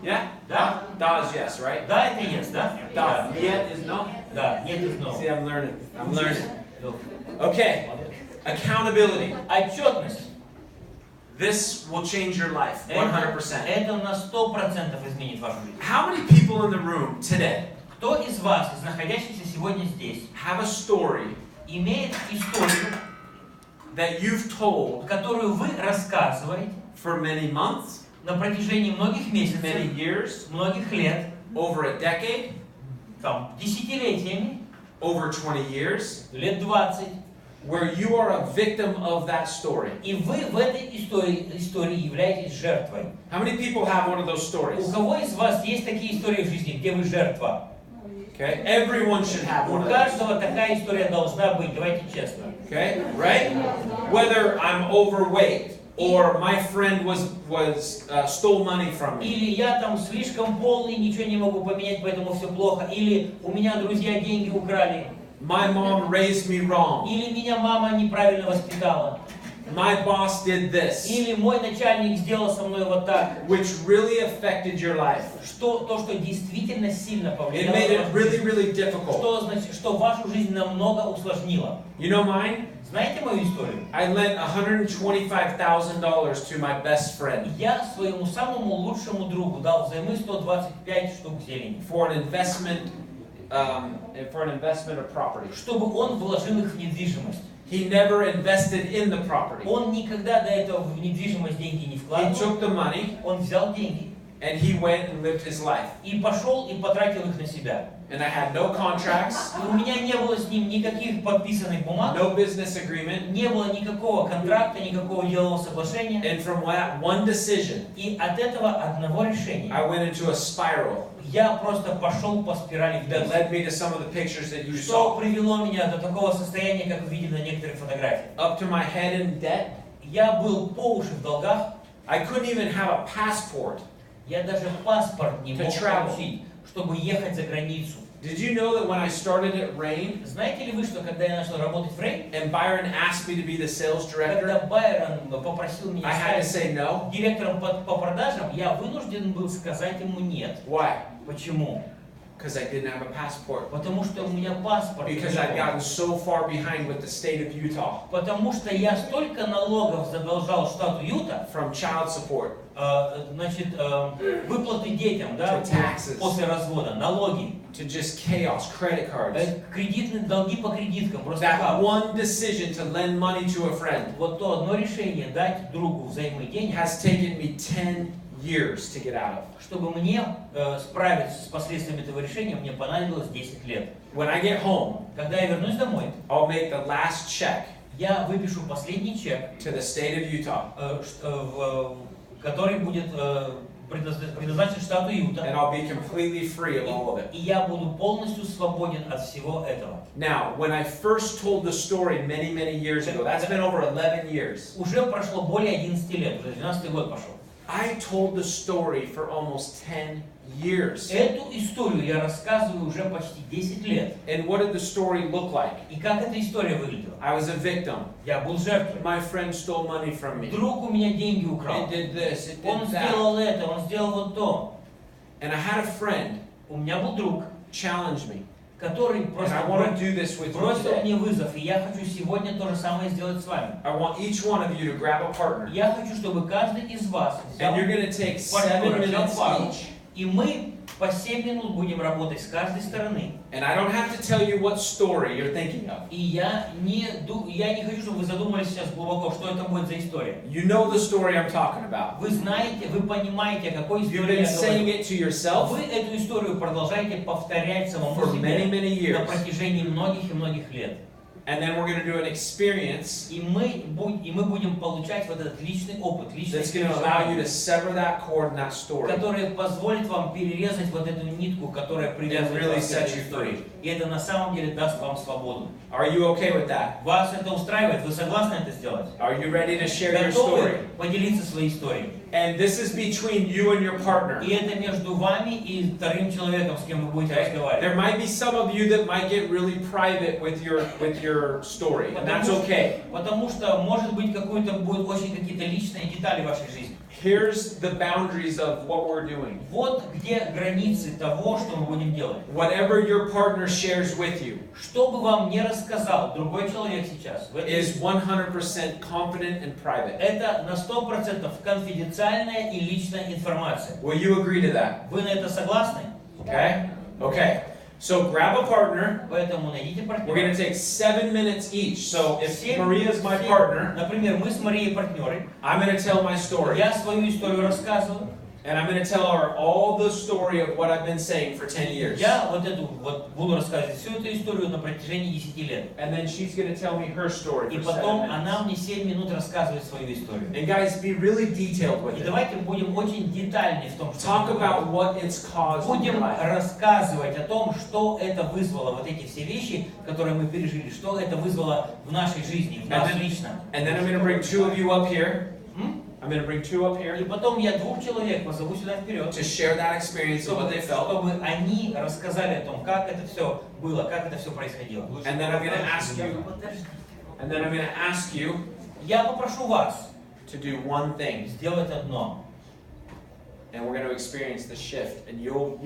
Yeah? Да? Da is yes, right? Да, это есть, да? Da. Yet is no? Да, нет из но. See, I'm learning. I'm learning. Okay. Accountability. Отчетность. This will change your life 100%. Это на 100% изменит вашу жизнь. How many people in the room today Кто из вас, из находящихся сегодня здесь, have a story имеет историю, that you've told которую вы рассказываете for many months, на протяжении многих месяцев, many years, многих лет, over a decade, там, десятилетиями, over 20 years, лет 20, where you are a victim of that story? и вы в этой истории являетесь жертвой? How many people have one of those stories? У кого из вас есть такие истории в жизни, где вы жертва? Okay, everyone should have У one of those. каждого такая история должна быть, давайте честно. Okay, right? Whether I'm overweight or my friend stole money from me. Или я там слишком полный, ничего не могу поменять, поэтому все плохо. Или у меня друзья деньги украли. My mom raised me wrong. Или меня мама неправильно воспитала. My boss did this, Или мой начальник сделал со мной вот так. which really affected your life. То, что действительно сильно It повлияло made на it вашу really, жизнь. really difficult. Что вашу жизнь намного усложнило. You know mine? Знаете мою историю? I lent $125,000 to my best friend Я своему самому лучшему другу дал взаймы 125 штук зелени. for an investment of property. Чтобы он вложил их в недвижимость. He never invested in the property. Он никогда до этого в недвижимость деньги не He вкладывал. took the money Он взял деньги and he went and lived his life. и пошел и потратил их на себя. And I had no contracts, И у меня не было с ним никаких подписанных бумаг, no business agreement, не было никакого контракта, никакого делового соглашения. and from that one decision, И от этого одного решения I went into a spiral я просто пошел по спирали that вниз. led me to some of the pictures that you Что saw. привело меня до такого состояния, как вы видели на некоторых фотографиях. Up to my head in debt. Я был по уши в долгах, I couldn't even have a passport. я даже паспорт не To мог travel. получить, чтобы ехать за границу. Did you know that when I started at Rain, Знаете ли вы, что когда я начал работать в Рай, and Byron asked me to be the sales когда director, Байрон попросил меня I had to стать say no? директором по продажам, я вынужден был сказать ему нет. Why? Почему? Because I didn't have a passport. Потому что у меня паспорта Because не I'd было. gotten so far behind with the state of Utah Потому что я столько налогов задолжал штату Юта, from child support выплаты детям, да, to taxes после развода, налоги, to just chaos, credit cards. кредитные долги по кредиткам, просто That хаос. one decision to lend money to a friend Вот то одно решение дать другу взаймы денег, has taken me 10 years to get out of. чтобы мне справиться с последствиями этого решения, мне понадобилось 10 лет. When I get home, Когда я вернусь домой, I'll make the last check я выпишу последний чек, to the state of Utah, который будет предназначен штату Юта, and I'll be completely free of all of it. и я буду полностью свободен от всего этого. Now, when I first told the story many, many years ago, that's been over 11 years, Уже прошло более 11 лет, уже 12 год пошел. I told the story for almost 10 years. Эту историю я рассказываю уже почти 10 лет. And what did the story look like? И как эта история выглядела? I was a victim. Я был жертвой. My friend stole money from me. Друг у меня деньги украл. It did this, it Он did that. сделал это, он сделал вот то. And I had a friend У меня был друг, challenge me. который And просто I want to do this with you бросил today. мне вызов, и я хочу сегодня то же самое сделать с вами. I want each one of you to grab a partner. Я хочу, чтобы каждый из вас взял And you're going to take 7 партнера, взял minutes пару, each и мы по 7 минут будем работать с каждой стороны. And I don't have to tell you what story you're thinking of. И я не хочу, чтобы вы задумались сейчас глубоко, что это будет за история. You know the story I'm talking about. Вы знаете, вы понимаете, о какой You've истории been я saying говорю. it to yourself Вы эту историю продолжаете повторять самому for many, себе many years. на протяжении многих и многих лет. And then we're going to do an experience И мы будем получать вот этот личный опыт, личный that's going to allow you to sever that cord in that story. который позволит вам перерезать вот эту нитку, которая привязывает really вас к этой set you истории. И это на самом деле даст вам свободу. Are you okay with that? Вас это устраивает? Вы согласны это сделать? Are you ready to share your Готовы story? поделиться своей историей? And this is between you and your partner. И это между вами и вторым человеком, с кем вы будете разговаривать. There might be some of you that might get really private with your story, and that's okay. Потому что, может быть, будут очень какие-то личные детали в вашей жизни. Here's the boundaries of what we're doing. Вот где границы того, что мы будем делать. Whatever your partner shares with you Что бы вам ни рассказал другой человек сейчас, is 100% confident and private. это на 100% конфиденциальная и личная информация. Will you agree to that? Вы на это согласны? Okay? Okay. So grab a partner. Поэтому найдите We're going партнера. to take 7 minutes each. So if Maria is my partner, Например, мы с Марией партнеры. I'm going to tell my story. Я свою историю рассказываю. And I'm going to tell her all the story of what I've been saying for 10 years. Я буду рассказывать всю эту историю на протяжении 10 лет. And then she's going to tell me her story И for 7 потом minutes. она мне 7 минут рассказывает свою историю. And guys, be really detailed with И it. давайте будем очень детальны в том, что Talk about what it's caused in your будем life. рассказывать о том, что это вызвало, вот эти все вещи, которые мы пережили, что это вызвало в нашей жизни, в нас лично. And then I'm going to bring 2 of you up here. I'm going to bring 2 up И here потом я 2 человек позову сюда вперед, to share that experience of what they felt. чтобы они рассказали о том, как это все было, как это все происходило. And then I'm going to ask you. And then I'm going to ask you Я попрошу вас to do one thing. сделать одно. And we're going to experience the shift. And you'll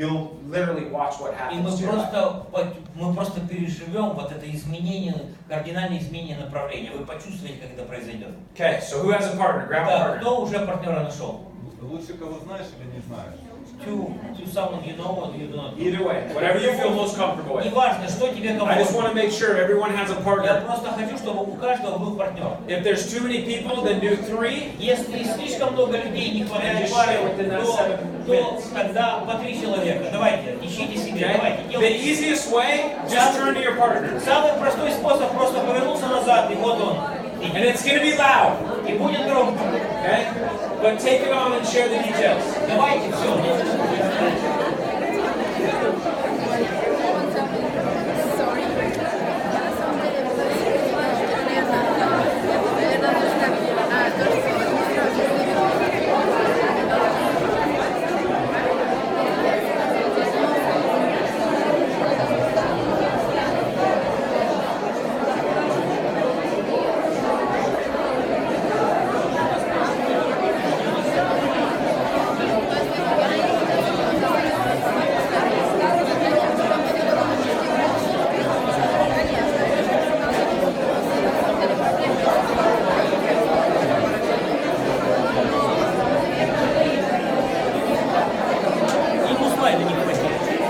literally watch what И happens to your life. мы просто переживем вот это изменение, кардинальное изменение направления. Вы почувствуете, как это произойдет. Okay, so who has a partner? Grab a Так, partner. кто уже партнера нашел? Лучше кого знаешь или не знаешь? To someone you know or you do not. Either way, whatever you feel most comfortable with. Неважно, что тебе I just want комфортно. to make sure everyone has a Я partner. просто хочу, чтобы у каждого был партнер. If there's too many people, then do 3. Если слишком много людей не хватает Just пары, share within that 7 то minutes. тогда по 3 человека. Давайте, ищите себе, Okay? давайте, The делайте. easiest way, just turn to your partner. Самый простой способ просто повернулся назад, и вот он. And it's going to be loud. И будет громко. Okay? But take it on and share the details. Давайте все.